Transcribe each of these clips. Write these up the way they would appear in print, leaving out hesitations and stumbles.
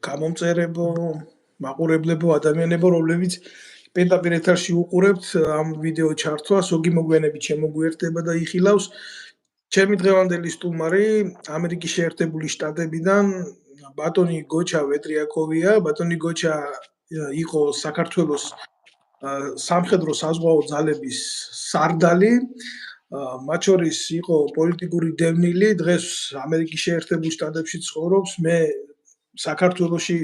გამომწერებო, მაყურებლებო, ადამიანებო, რომლებიც პირდაპირ ეთერში უყურებთ ამ ვიდეო ჩართვას, ოგი მოგვიანებით შემოგვიერთდება და იხილავს ჩემი დღევანდელი სტუმარი ამერიკის შეერთებული შტატებიდან ბატონი გოჩა ვეტრიაკოვია. ბატონი გოჩა იყო საქართველოს სამხედრო საზღვაო ძალების სარდალი, მათ შორის იყო პოლიტიკური დევნილი, დღეს ამერიკის შეერთებულ შტატებში ცხოვრობს. მე საქართველოში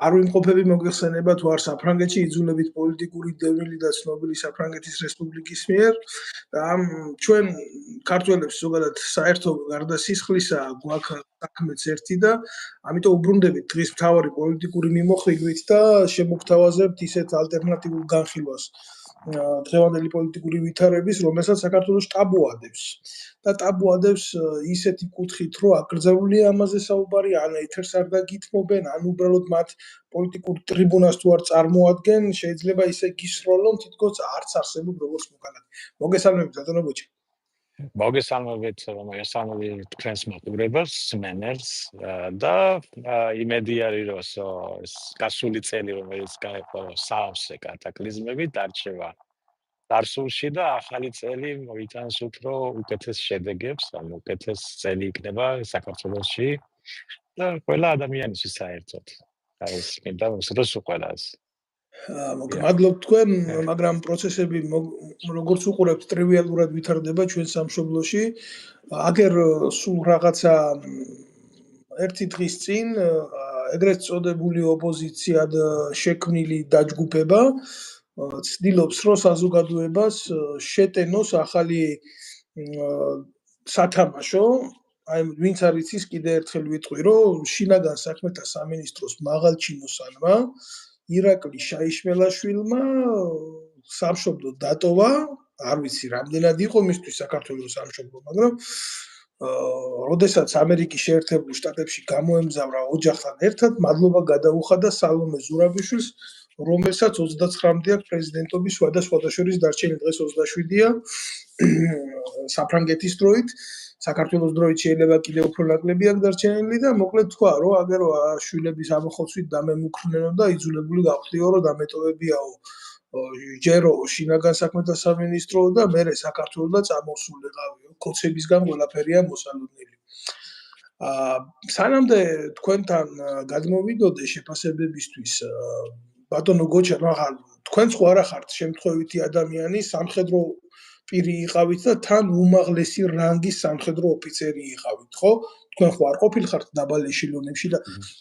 არ ვიმყოფები მოგეხსენება თუ არ საფრანგეთში, იძულებით პოლიტიკური დევნილი და ცნობილი საფრანგეთის რესპუბლიკის მიერ და ამ ჩვენ ქართველებს ზოგადად საერთო გარდა სისხლისა გვაქვს საქმეც ერთი და ამიტომ უბრუნდებით დღის მთავარი პოლიტიკური მიმოხილვით და შემოგთავაზებთ ისეთ ალტერნატიულ განხილვას დღევანდელი პოლიტიკური ვითარების, რომელსაც საქართველოს ტაბუ ადევს. და ტაბუ ადევს ისეთი კუთხით, რომ აკრძალულია ამაზე საუბარი, ან ეთერს არ დაგითმობენ, ან უბრალოდ მათ პოლიტიკურ ტრიბუნას თუ არ წარმოადგენენ, შეიძლება ისე გისროლონ, თითქოს არც არსებობ როგორც მოქალაქე. მოგესალმებით, ბატონო გოჩა. მოგესალმებით, მოგესალმებით თქვენს მაყურებელს, სმენელს და იმედი არის, რომ ეს გასული წელი, რომელიც გაიყო საავსე კატაკლიზმები, დარჩება წარსულში და ახალი წელი მოიტანს უფრო უკეთეს შედეგებს, ანუ უკეთეს წელი იქნება საქართველოში და ყველა ადამიანისთვის საერთოდ. ეს მინდა მოსწროს ყველას. მადლობ თქვენ, მაგრამ პროცესები როგორც უყურებთ ტრივიალურად ვითარდება ჩვენ სამშობლოში. აგერ სულ რაღაცა ერთი დღის წინ ეგრეთ წოდებული ოპოზიციად შექმნილი დაჯგუფება ცდილობს, რომ საზოგადოებას შეტენოს ახალი სათამაშო. აი, ვინც არ იცის, კიდე ერთხელ ვიტყვი, რომ შინაგან საქმეთა სამინისტროს მაღალჩინოსანმა ირაკლი შაიშმელაშვილმა სამშობლო დატოვა, არ ვიცი რამდენად იყო მისთვის საქართველოს სამშობლო, მაგრამ როდესაც ამერიკის შეერთებულ შტატებში გამოემგზავრა ოჯახთან ერთად, მადლობა გადაუხადა სალომე ზურაბიშვილს, რომელსაც 29-მდე აქვს პრეზიდენტობის სხვადასხვა შორის დარჩენილი, დღეს 27-ია საფრანგეთის დროით. საქართველოს დროით შეიძლება კიდევ უფრო ნაკლები აქვს დარჩენილი და მოკლედ თქვა, რომ აგერო შვილების ამოხოცვით დამემუქრნენო და იძულებული გავხდიო, რომ დამეტოვებიაო ჯერო შინაგან საქმეთა სამინისტრო და მერე საქართველოს და წამოსულიყავიო. კოცებისგან ყველაფერია მოსალოდნელი. სანამდე თქვენთან გადმოვიდოდე შეფასებებისთვის, ბატონო გოჩა, მაგრამ თქვენც ხო არა ხართ შემთხვევითი ადამიანი, სამხედრო პირი იყავით და თან უმაღლესი რანგის სამხედრო ოფიცერი იყავით, ხო? თქვენ ხო არ ყოფილხართ დაბალ ეშელონებში და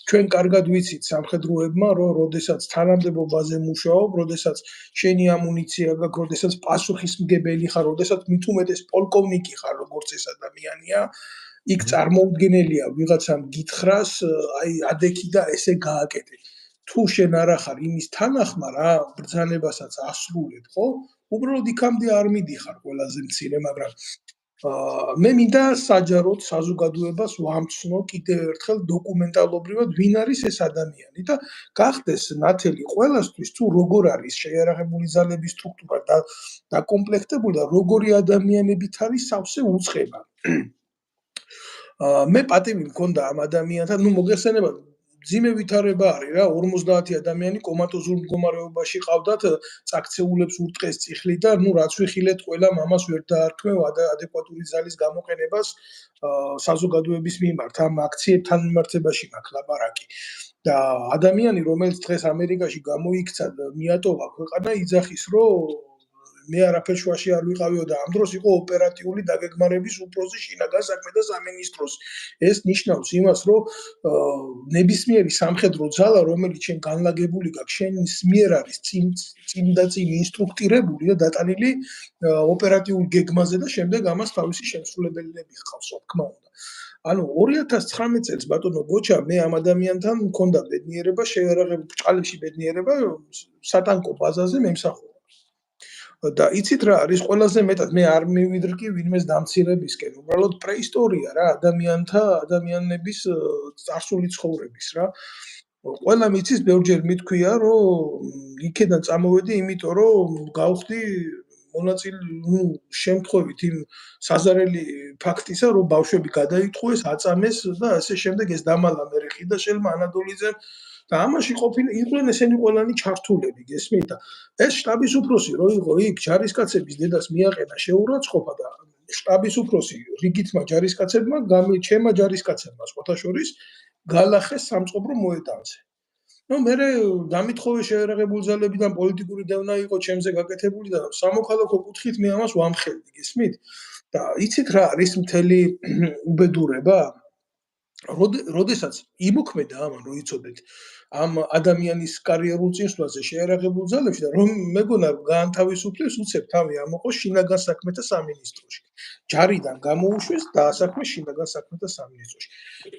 ჩვენ კარგად ვიცით სამხედროებმა, რომ როდესაც თანამდებობაზე მუშაობ, როდესაც შენი ამუნიცია გაქვს, როდესაც პასუხისმგებელი ხარ, როდესაც მით უმეტეს პოლკოვნიკი ხარ, როგორც ეს ადამიანია, იქ წარმოუდგენელია ვიღაცამ გითხრას, აი ადექი და ესე გააკეთე. თუ შენ არ ახარ იმის თანახმა რა, ბრძანებასაც ასრულებ, ხო? უბრალოდ იქამდე არ მიდიხარ ყველაზე მცირე, მაგრამ მე მინდა საჯაროდ საზოგადოებას ვამცნო კიდევ ერთხელ დოკუმენტალობრივად ვინ არის ეს ადამიანი და გახდეს ნათელი ყველასთვის თუ როგორ არის შეიარაღებული ძალების სტრუქტურა დაკომპლექტებული და როგორი ადამიანებით არის სავსე უწყება. მე პატივი მქონდა ამ ადამიანთან, მოგეხსენება ძიმე ვითარება არის რა, 50 ადამიანი კომატოზურ მდგომარეობაში ყავდათ, წაქცეულებს ურტყეს წიხლი და რაც ვიხილეთ ყველა მამას ვერ დაარქმევ ადეკვატური ძალის გამოყენებას საზოგადოების მიმართ, ამ აქციებთან მიმართებაში მაქვს ლაპარაკი. და ადამიანი, რომელიც დღეს ამერიკაში გამოიქცა და მიატოვა ქვეყანა, იძახის, რომ მე არაფერ შუაში არ ვიყავიო და ამ დროს იყო ოპერატიული დაგეგმარების უფროსი შინაგან საქმეთა სამინისტროს. ეს ნიშნავს იმას, რომ ნებისმიერი სამხედრო ძალა, რომელიც შენ განლაგებული გაქვს, შენს მიერ არის წინ ინსტრუქტირებული და დატანილი ოპერატიულ გეგმაზე და შემდეგ ამას თავისი შემსრულებელები ჰყავს, რა თქმა უნდა. ანუ 2019 წელს ბატონო გოჩა, მე ამ ადამიანთან მქონდა ბედნიერება, შეიარაღებული ბრჭყალებში ბედნიერება სატანკო ბაზაზე მემსახურა. და იცით რა არის ყველაზე მეტად მე არ მივიდრკი ვინმეს დამცირებისკენ, უბრალოდ პრეისტორია რა, ადამიანების წარსული ცხოვრების რა. ყველა მიცის ბევრჯერ მithქვია, რომ იქედან წამოვედი, იმიტომ რომ გავხდი მონაწილე, შემთხვევით იმ საზარელი ფაქტისა, რომ ბავშვები გადაიტყვეს, აწამეს და ასე შემდეგ ეს დამალა მერე ხიდაშელმა ანადოლიძემ და ამაში იყვნენ ესენი ყველანი ჩართულები, გესმით? და ეს შტაბის უფროსი რო იყო იქ ჯარისკაცების დედას მიაყენა შეურაცხყოფა და შტაბის უფროსი რიგითმა ჯარისკაცებმა, ჩემმა ჯარისკაცებმა სხვათა შორის გალახეს სამწყობრო მოედანზე. მერე დამითხოვე შეერაღებული ძალებიდან პოლიტიკური დევნა იყო ჩემზე გაკეთებული და სამოქალაქო კუთხით მე ამას ვამხელდი, გესმით? და იცით რა არის მთელი უბედურება? როდესაც იმოქმედა ამან რო იცოდეთ ამ ადამიანის კარიერულ წინსვლაზე შეერაღებულ ძალებში და რომ მეგონა გაანთავისუფლეს უცებ თავი ამოყო შინაგან საქმეთა სამინისტროში. ჯარიდან გამოუშვეს დაასაქმეს შინაგან საქმეთა სამინისტროში.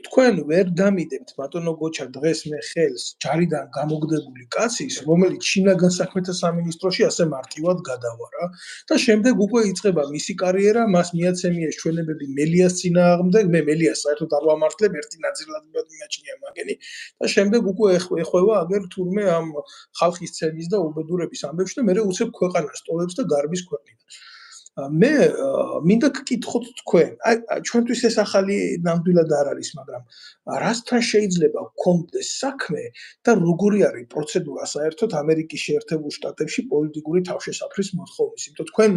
თქვენ ვერ დამიდებთ ბატონო გოჩა დღეს მე ხელს ჯარიდან გამოგდებული კაცის, რომელიც შინაგან საქმეთა სამინისტროში ასე მარტივად გადავარა და შემდეგ უკვე იწყება მისი კარიერა, მას მიაცემია ჩვენებები მელიას წინააღმდეგ, მე მელიას საერთოდ არ ვამართლებ, ერთი ნაწილად მიაჩნია მაგენი და შემდეგ უკვე ეხვევა აგერ თურმე ამ ხალხის ცემის და უბედურების ამბებში და მე უცებ ქვეყანას ტოვებს და გარბის ქვეყნიდან. მე მინდა გკითხოთ თქვენ, ჩვენთვის ეს ახალი ნამდვილად არ არის, მაგრამ რასთან შეიძლება გქონდეს საქმე და როგორი არის პროცედურა საერთოდ ამერიკის შეერთებულ შტატებში პოლიტიკური თავშესაფრის მოთხოვნის? იმიტომ თქვენ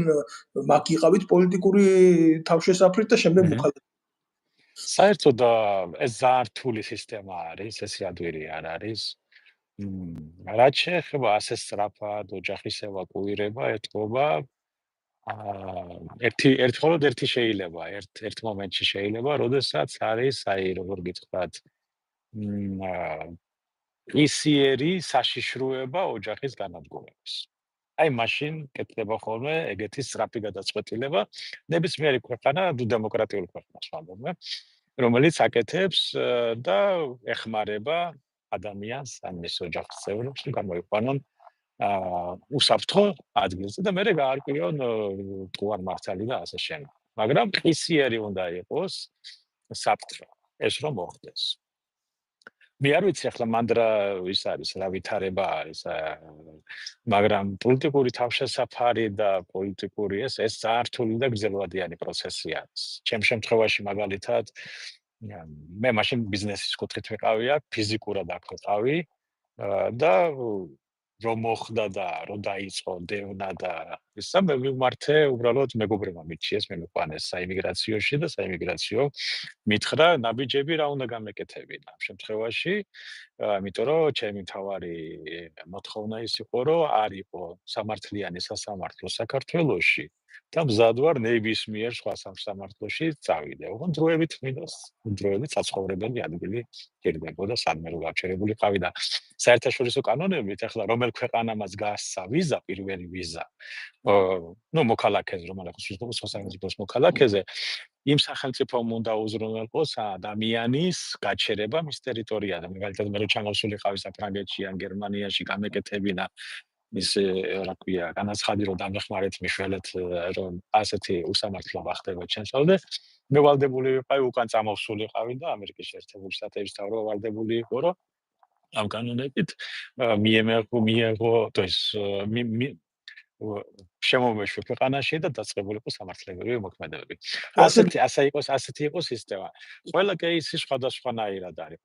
მაგ იყავით პოლიტიკური თავშესაფრით და შემდეგ მოხალხეთ. საერთოდ ეს ძალიან რთული სისტემა არის, ეს ადვილი არ არის. რაც შეეხება ასე სწრაფად ოჯახის ევაკუირება, ეთქობა ერთი შეიძლება, ერთ მომენტში შეიძლება, როდესაც არის, როგორ გითხრათ, ისიერი საშიშროება ოჯახის განადგურების. მაშინ კეთდება ხოლმე ეგეთი სწრაფი გადაწყვეტილება, ნებისმიერი ქვეყანა, დემოკრატიული ქვეყანას ვამბობ, რომელიც აკეთებს და ეხმარება ადამიანს, ან მის ოჯახის წევრებს, რომ გამოიყვანონ უსაფრთხო ადგილზე და მერე გაარკვიონ მართალი და ასე შემდეგ. მაგრამ ყისიერი უნდა იყოს საფრთხე, ეს რომ მოხდეს. მე არ ვიცი ახლა მანდრა ის არის, რა ვითარება არის, მაგრამ პოლიტიკური თავშესაფარი და პოლიტიკური ეს ძალიან რთული და გრძელვადიანი პროცესი არის. ჩემ შემთხვევაში მაგალითად მე მაშინ ბიზნესის კუთხით ვიყავი აქ, ფიზიკურად აქ ვიყავი და რომ მოხდა და რომ დაიწყო დევნა და ისა მე ვიმართე უბრალოდ მეგობრებმა მიჩიეს მე მიყვანეს საიმიგრაციოში და საიმიგრაციო მითხრა ნაბიჯები რა უნდა გამეკეთებინა ამ შემთხვევაში იმიტომ რომ ჩემი თავარი მოთხოვნა ის იყო რომ არ იყო სამართლიანი სასამართლო საქართველოში და მზად ვარ ნებისმიერ სხვა სამართლოში წავიდე. ოღონდ დროებით მინდოს, დროებით საცხოვრებელი ადგილი გირდებოდა სადმე რომ გაჩერებულიყავი და საერთაშორისო კანონებით ახლა რომელ ქვეყანამაც გასცა ვიზა, პირველი ვიზა, მოქალაქეზე, რომელსაც სხვა სახელმწიფოს მოქალაქეზე, იმ სახელმწიფომ უნდა უზრუნველყოს ადამიანის გაჩერება მის ტერიტორიაზე. მაგალითად მე რო ჩამოსულიყავი საფრანგეთში ან გერმანიაში გამეკეთებინა ის რა ქვია, განაცხადი რომ დამეხმარეთ მიშველეთ რომ ასეთი უსამართლო ხდება ჩემსავდე. მე ვალდებული ვიყავი უკან წამოვსულიყავი და ამერიკის შეერთებული შტატების თავრო ვალდებული იყო რომ ამ კანონებით მიეღო ეს შემოვეშვი ქვეყანაში და დაწყებულიყო სამართლებრივი მოქმედებები. ასეთი იყო სისტემა. ყველა кейსი სხვადასხვანაირად არის.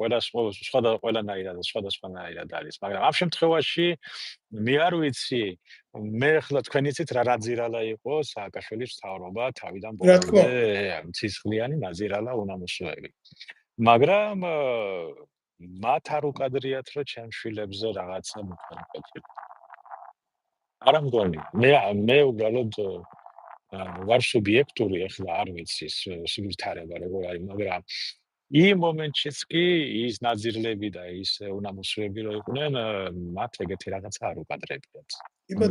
სხვადასხვანაირად არის, მაგრამ ამ შემთხვევაში მე არ ვიცი, მე ახლა თქვენ იცით რა რაძირალა იყო სააკაშვილის მთავრობა თავიდან ბოლომდე ცისხლიანი ნაზირალა უნამუშოები. მაგრამ მათ არ უკადრიათ რომ ჩემ შვილებზე რაღაცა მოხდა. არა მგონი, მე უბრალოდ ვარ სუბიექტური, ახლა არ ვიცი სუბიექტარება როგორ არის, მაგრამ იმ მომენტშიც კი ის ნაზირლები და ის უნამუშოები რო იყვნენ, მათ ეგეთი რაღაცა არ უკადრებიათ.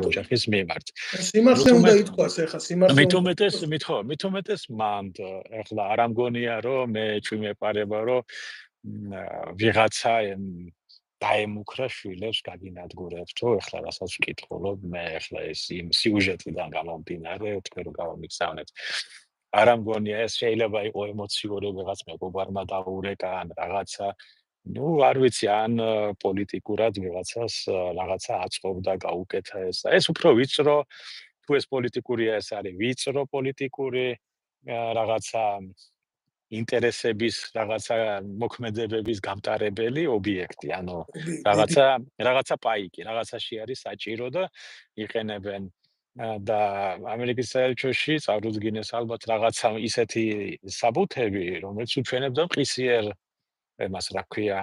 ოჯახის მიმართ. სიმართლე უნდა ითქვას ახლა, სიმართლე. მით უმეტეს მანდ, ახლა არ ამგონია რომ მე ჩვიმეპარება რომ ვიღაცა დაემუქრა შვილებს გაგინადგურებთო, ახლა რასაც ვკითხულობ, მე ახლა ეს იმ სიუჟეტიდან გამომდინარე, თქვენ რო გავამიგზავნეთ. არ ამგონია ეს შეიძლება იყო ემოციური რაღაც მეგობარმა დაურეკა ან რაღაცა, არ ვიცი, ან პოლიტიკურად ვიღაცას რაღაცა აწყობდა, გაუკეთა ეს. ეს უფრო ვიწრო თუ ეს პოლიტიკურია, ეს არის ვიწრო პოლიტიკური რაღაცა ინტერესების რაღაცა მოქმედებების გამტარებელი ობიექტი, ანუ რაღაცა პაიკი, რაღაცაში არის საჭირო და იყენებენ და ამერიკის საელჩოში წარუდგინეს ალბათ რაღაცა ისეთი საბუთები, რომელიც უჩვენებდა მყისიერ მას რა ქვია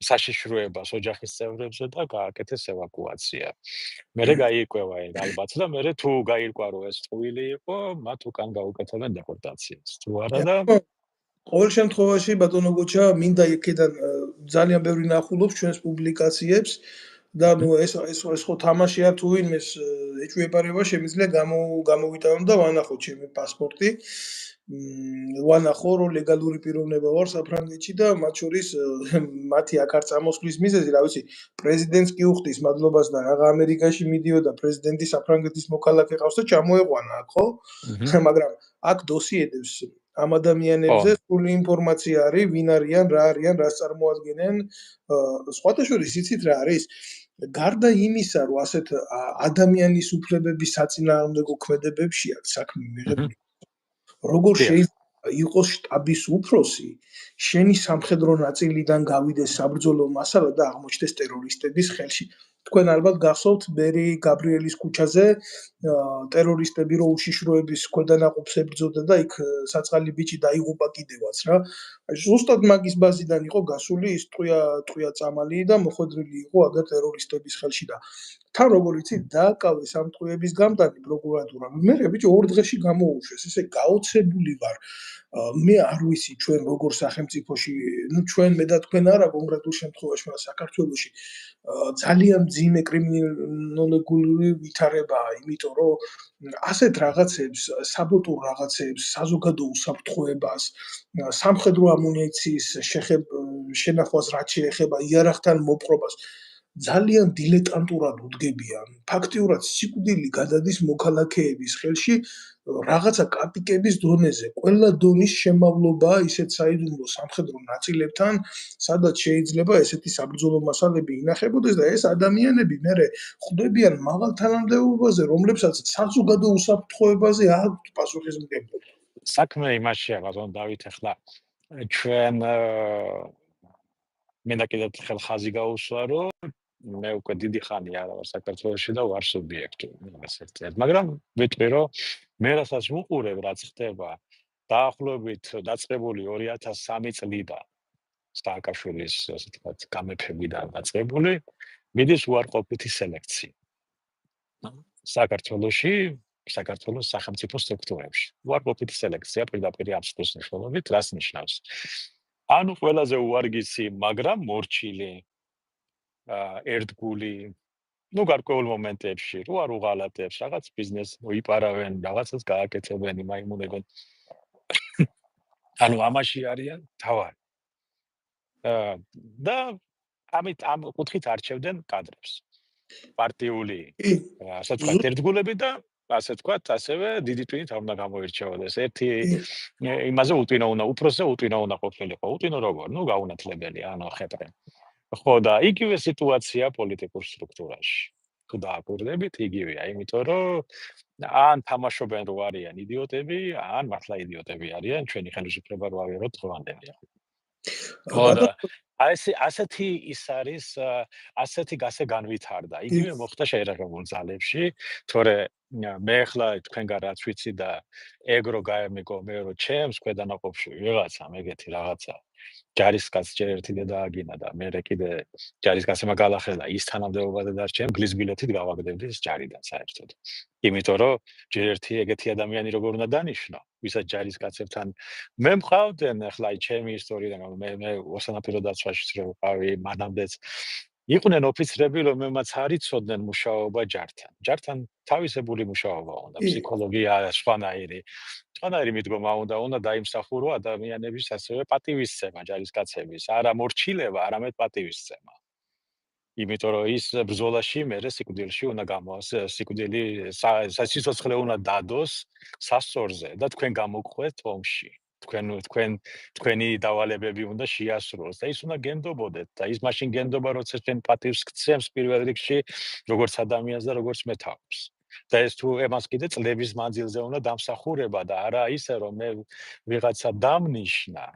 საშიშროებას ოჯახის წევრებზე და გააკეთეს ევაკუაცია. მერე გაიკვევა ალბათ და მერე თუ გაირკვა რომ ეს წვილი იყო, მათ უკან გაუკეთებენ დეპორტაციას. თუ არა და ყოველ შემთხვევაში ბატონო გოჩა მინდა იქიდან ძალიან ბევრი ნახულობს ჩვენს პუბლიკაციებს და ნუ ეს ხო თამაშია თუ ვინმეს ეჭვიებარება შემიძლია გამოვიტანო და ვანახო ჩემი პასპორტი. ვანახო რომ ლეგალური პიროვნება ვარ საფრანგეთში და მათ შორის მათი აქ არ წამოსვლის მიზეზი რა ვიცი პრეზიდენტს კი უხდის მადლობას და რაღა ამერიკაში მიდიოდა პრეზიდენტი საფრანგეთის მოქალაქე ყავს და ჩამოეყვანა აქ ხო მაგრამ აქ დოსიედებს ამ ადამიანებზე სრული ინფორმაცია არის ვინ არიან რა არიან რას წარმოადგენენ სხვათა შორის იცით რა არის გარდა იმისა რომ ასეთ ადამიანის უფლებების საწინააღმდეგო ქმედებებში აქ საქმე მიღებული როგორ შეიძლება იყოს შტაბის უფროსი შენი სამხედრო ნაწილიდან გავიდეს საბრძოლო მასალა და აღმოჩნდეს ტერორისტების ხელში თქვენ ალბათ გახსოვთ ბერი გაბრიელის ქუჩაზე ტერორისტები რო უშიშროების ქვედანაყოფს ებრძოდა და იქ საწყალი ბიჭი დაიღუპა კიდევაც რა ზუსტად მაგის ბაზიდან იყო გასული ის ტყვია წამალი და მოხვედრილი იყო აგერ ტერორისტების ხელში და თან როგორ იცით დააკავეს ამ ტყვიების გამტანი პროკურატურა მე ბიჭო 2 დღეში გამოუშვეს ესე გაოცებული ვარ მე არ ვიცი ჩვენ როგორ სახელმწიფოში ნუ ჩვენ მე და თქვენ არა კონკრეტულ შემთხვევაში მაგრამ საქართველოში ძალიან ძიმე კრიმინოლოგიური ვითარებაა იმიტომ რომ ასეთ რაღაცებს საბოტურ რაღაცებს საზოგადო უსაფრთხოებას სამხედრო ამუნიციის შენახვას რაც შეეხება იარაღთან მოპყრობას ძალიან დილეტანტურად უდგებიან ფაქტიურად სიკვდილი გადადის მოქალაქეების ხელში რაღაცა კაპიკების დონეზე ყველა დონის შემავლობაა ისეთ საიდუმლო სამხედრო ნაწილებთან სადაც შეიძლება ესეთი საბრძოლო მასალები ინახებოდეს და ეს ადამიანები მერე ხვდებიან მაღალ თანამდებობაზე რომლებსაც საზოგადო უსაფრთხოებაზე აქვთ პასუხისმგებლობა საქმე იმაშია ბატონ დავით ახლა ჩვენ მე და კიდევ ხელ ხაზი გაუსვა რომ მე უკვე დიდი ხანია არა ვარ საქართველოში და ვარ სუბიექტი ასეთ მაგრამ ვიტყვი რომ მე რასაც ვუყურებ რაც ხდება დაახლოებით დაწყებული 2003 წლიდან სააკაშვილის ასე ვთქვათ გამეფებიდან დაწყებული მიდის უარყოფითი სელექცია საქართველოს სახელმწიფო სტრუქტურებში უარყოფითი სელექცია პირდაპირ აბსოლუტურ მნიშვნელობით რას ნიშნავს ანუ ყველაზე უარგისი მაგრამ მორჩილი ერთგული ну გარკვეულ მომენტებში რო არ უღალატებს რაღაც ბიზნესს მოიპარავენ რაღაცას გააკეთებენ იმაიმუნებენ ანუ ამაში არიან თავარი და ამით ამ კუთხით არჩევდნენ კადრებს პარტიული ასე ვთქვათ ერთგულები და ასე ვთქვათ ასევე დიდი ტვინით არ უნდა გამოირჩეოდეს ერთი იმაზე უტვინო უნდა უფროსზე უტვინო უნდა ყოფილიყო უტვინო როგორ ну გაუნათლებელი ანუ ხეტრე ხო და იგივე სიტუაცია პოლიტიკურ სტრუქტურაში თუ დააკვირდებით იგივეა იმიტომ რომ ან თამაშობენ რო არიან იდიოტები ან მართლა იდიოტები არიან ჩვენი ხელისუფლება რო ავიღოთ ღვანდელი ხო და ასეთი ის არის ასეთი გასე განვითარდა იგივე მოხდა შეერაღებულ ძალებში თორემ მე ახლა თქვენგან რაც ვიცი და ეგრო გაემიკო მე რომ ჩემს ქვედანაყოფში ვიღაცა მეგეთი რაღაცა ჯარისკაც ჯერ ერთი დააგინა და მე კიდე ჯარისკაცმა galახელა ის თანამდებობაზე დარჩენ გლის ბილეთით გავაგდებდი ეს ჯარიდან საერთოდ იმიტომ რომ ჯერ ერთი ეგეთი ადამიანი როგორ უნდა დანიშნო ვისაც ჯარისკაცებთან მე მყავდნენ ახლა ჩემი ისტორიიდან მე ოსანაპირო დაცვაშიც რო ვყავი მანამდეც იყვნენ ოფიცრები რომელმაც არ იცოდნენ მუშაობა ჯართან თავისებული მუშაობა უნდა ფსიქოლოგია სხვანაირი მიდგომა უნდა დაიმსახურო ადამიანების ასევე პატივისცემა ჯარისკაცების არა მორჩილება არამედ პატივისცემა იმიტომ რომ ის ბრძოლაში მერე სიკვდილში უნდა სიკვდილი სიცოცხლე უნდა დადოს სასწორზე და თქვენ გამოგხვეთ ომში თქვენი დავალებები უნდა შეასრულოს და ის უნდა გენდობოდეთ და ის მაშინ გენდობა როცა თქვენ პატივს გცემს პირველ რიგში როგორც ადამიანს და როგორც მეთაურს და ეს თუ ემას კიდე წლების მანძილზე უნდა დამსახურება და არა ისე რომ მე ვიღაცა დამნიშნა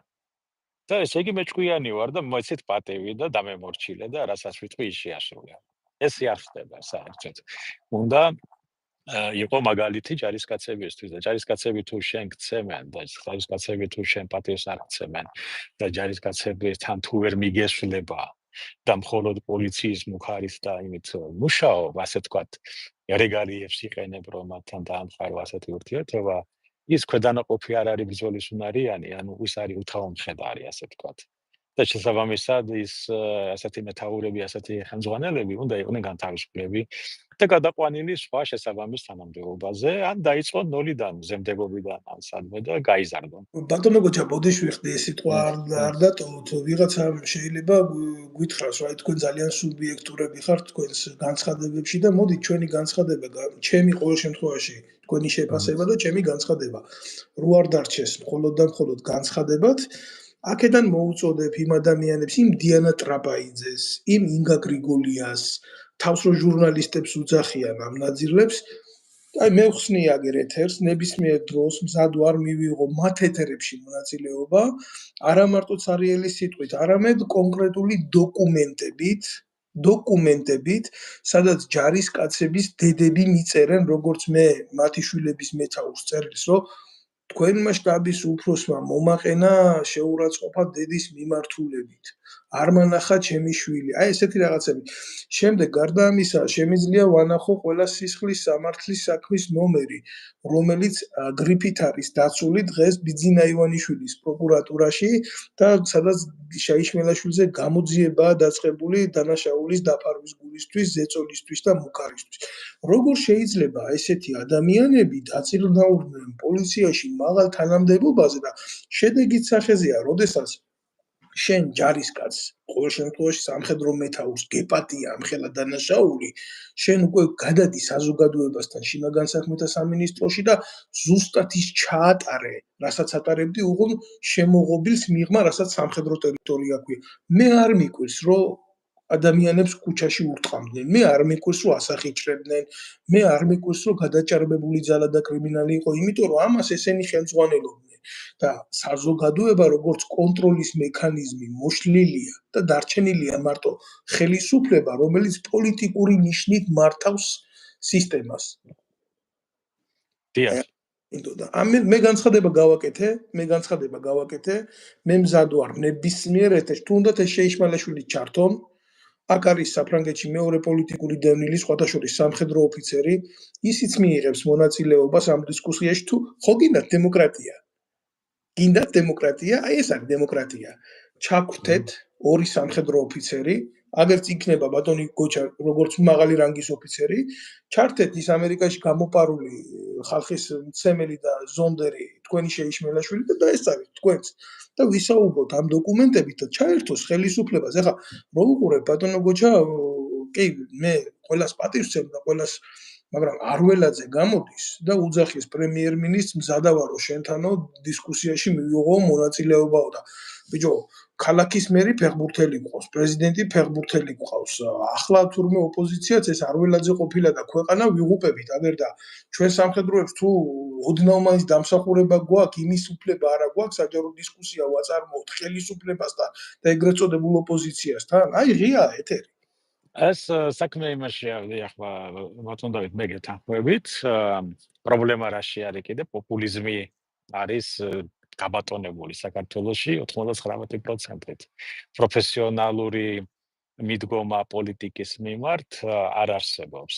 და ესე იგი მე ჭკვიანი ვარ და მოიცით პატივი და დამემორჩილე და რასაც ვიტყვი ის შეასრულე. ეს არ ხდება საერთოდ. უნდა იყო მაგალითი ჯარისკაცებისთვის და ჯარისკაცები თუ შენ გცემენ და ჯარისკაცები თუ შენ პატივს არ გცემენ და ჯარისკაცებთან თუ ვერ მიგესვლება და მხოლოდ პოლიციის მუხარის და იმით მუშაობ, ასე ვთქვათ, რეგალიებს იყენებ რომ მათთან დაამყარო ასეთი ურთიერთობა, ის ქვედანაყოფი არ არის ბრძოლის უნარიანი, ანუ ის არის უთავმხედარი, ასე ვთქვათ. და შესაბამისად ის ასეთი მეთაურები, ასეთი ხელმძღვანელები უნდა იყვნენ განთავისუფლები და გადაყვანილი სხვა შესაბამის თანამდებობაზე, ან დაიწყონ ნოლიდან, ზემდებობიდან, ან სადმე და გაიზარდონ. ბატონო გოჩა, ბოდიშვი ხდი ეს სიტყვა არ დატოვოთ, ვიღაცამ შეიძლება გითხრას, რა თქვენ ძალიან სუბიექტურები ხართ თქვენს განცხადებებში და მოდით ჩვენი განცხადება, ჩემი ყოველ შემთხვევაში თქვენი შეფასება და ჩემი განცხადება რო არ დარჩეს მხოლოდ და მხოლოდ განცხადებად, აქედან მოუწოდებ იმ ადამიანებს, იმ დიანა ტრაპაიძეს, იმ ინგა გრიგოლიას, თავს რო ჟურნალისტებს უძახიან ამ ნაძილებს, აი მე ვხსნი აგერ ეთერს, ნებისმიერ დროს მზად ვარ მივიღო მათ ეთერებში მონაწილეობა, არა მარტო ცარიელის სიტყვით, არამედ კონკრეტული დოკუმენტებით, სადაც ჯარისკაცების დედები მიწერენ, როგორც მე მათი შვილების მეთაურს წერილს, რომ თქვენმა შტაბის უფროსმა მომაყენა შეურაცხყოფა დედის მიმართულებით. არ მანახა ჩემი შვილი. აი ესეთი რაღაცები. შემდეგ გარდა ამისა, შემიძლია ვანახო ყველა სისხლის სამართლის საქმის ნომერი, რომელიც გრიფით არის დაცული დღეს ბიძინა ივანიშვილის პროკურატურაში და სადაც შაიშმელაშვილზე გამოძიებაა დაწყებული დანაშაულის დაფარვის გულისთვის, ზეწოლისთვის და მუქარისთვის. როგორ შეიძლება ესეთი ადამიანები დაწირნაურდნენ პოლიციაში მაღალ თანამდებობაზე და შედეგიც სახეზეა, როდესაც შენ ჯარისკაცს, ყოველ შემთხვევაში სამხედრო მეთაურს გეპატია ამხელა დანაშაული, შენ უკვე გადადი საზოგადოებასთან შინაგან საქმეთა სამინისტროში და ზუსტად ის ჩაატარე, რასაც ატარებდი უღონ შემოღობილს მიღმა, რასაც სამხედრო ტერიტორია ქვია. მე არ მიკვირს, რომ ადამიანებს ქუჩაში ურტყამდნენ. მე არ მიკვირს, რომ ასახიჭრებდნენ, მე არ მიკვირს, რომ გადაჭარბებული ძალა და კრიმინალი იყო, იმიტომ რომ ამას ესენი ხელმძღვანელობდნენ. და საზოგადოება როგორც კონტროლის მექანიზმი მოშლილია და დარჩენილია მარტო ხელისუფლება, რომელიც პოლიტიკური ნიშნით მართავს სისტემას. დიახ. და მე განცხადება გავაკეთე, მე მზად ვარ ნებისმიერ ეთერში, თუნდაც ეს შეიშმალაშვილი ჩართონ. აქ არის საფრანგეთში მეორე პოლიტიკური დევნილი, სხვათა შორის სამხედრო ოფიცერი, ისიც მიიღებს მონაწილეობას ამ დისკუსიაში თუ ხო გინდათ დემოკრატია. გინდათ დემოკრატია, აი ეს არის დემოკრატია. ჩაგვთეთ ორი სამხედრო ოფიცერი, აგერც იქნება ბატონი გოჩა როგორც მაღალი რანგის ოფიცერი, ჩართეთ ის ამერიკაში გამოპარული ხალხის მცემელი და ზონდერი თქვენი შეიშმელაშვილი და დაესწარეთ თქვენს და ვისაუბროთ ამ დოკუმენტებით და ჩაერთოს ხელისუფლებას. ეხლა რო უყურებ ბატონო გოჩა, კი მე ყველას პატივს ვცემ და ყველას, მაგრამ არველაძე გამოდის და უძახის პრემიერ-მინისტრს მზადავარო შენთანო დისკუსიაში მივიღო მონაწილეობაო და ბიჭო, ქალაქის მერი ფეხბურთელი გყავს, პრეზიდენტი ფეხბურთელი გყავს. ახლა თურმე ოპოზიციაც ეს არველაძე ყოფილა და ქვეყანა ვიღუპებით, აგერ და ჩვენ სამხედროებს თუ ოდნავ მაინც დამსახურება გვაქვს, იმის უფლება არა გვაქვს, საჯარო დისკუსია ვაწარმოოთ ხელისუფლებასთან და ეგრეთ წოდებულ ოპოზიციასთან. აი ღია ეთერი. ეს საქმე იმაშია, ახლა ბატონ დავით მე გეთანხმებით, პრობლემა რაში არის კიდე პოპულიზმი არის გაბატონებული საქართველოში 99%-ით. პროფესიონალური მიდგომა პოლიტიკის მიმართ არ არსებობს.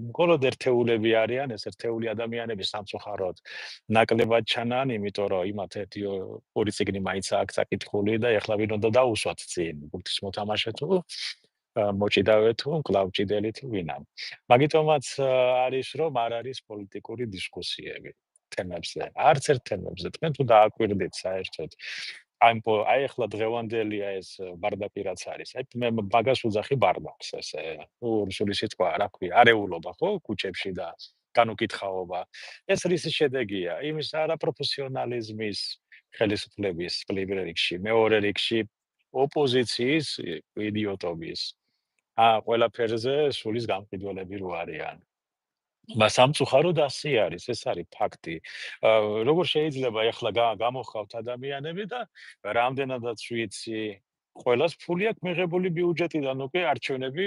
მხოლოდ ერთეულები არიან, ეს ერთეული ადამიანები სამწუხაროდ ნაკლებად ჩანან, იმიტომ რომ იმათ ერთი ორი წიგნი მაინც აქვს საკითხული და ეხლა ვინ უნდა დაუსვათ წინ, ბურთის მოთამაშე თუ მოჭიდავე თუ კლავჭიდელი თუ ვინამ. მაგიტომაც არის რომ არ არის პოლიტიკური დისკუსიები თემებზე. არც ერთ თემებზე. თქვენ თუ დააკვირდით საერთოდ აი ახლა დღევანდელია ეს ბარდაკი რაც არის. აი მე მაგას ვუძახი ბარდაკს ესე. რუსული სიტყვა რა ქვია, არეულობა ხო ქუჩებში და განუკითხაობა. ეს რისი შედეგია? იმის არაპროფესიონალიზმის ხელისუფლების პირველ რიგში, მეორე რიგში ოპოზიციის იდიოტობის. ყველაფერზე სულის გამყიდველები რო არიან. სამწუხაროდ ასე არის, ეს არის ფაქტი. როგორ შეიძლება ეხლა გამოხავთ ადამიანები და რამდენადაც ვიცი, ყველას ფული აქვს მიღებული ბიუჯეტიდან, უკვე არჩევნები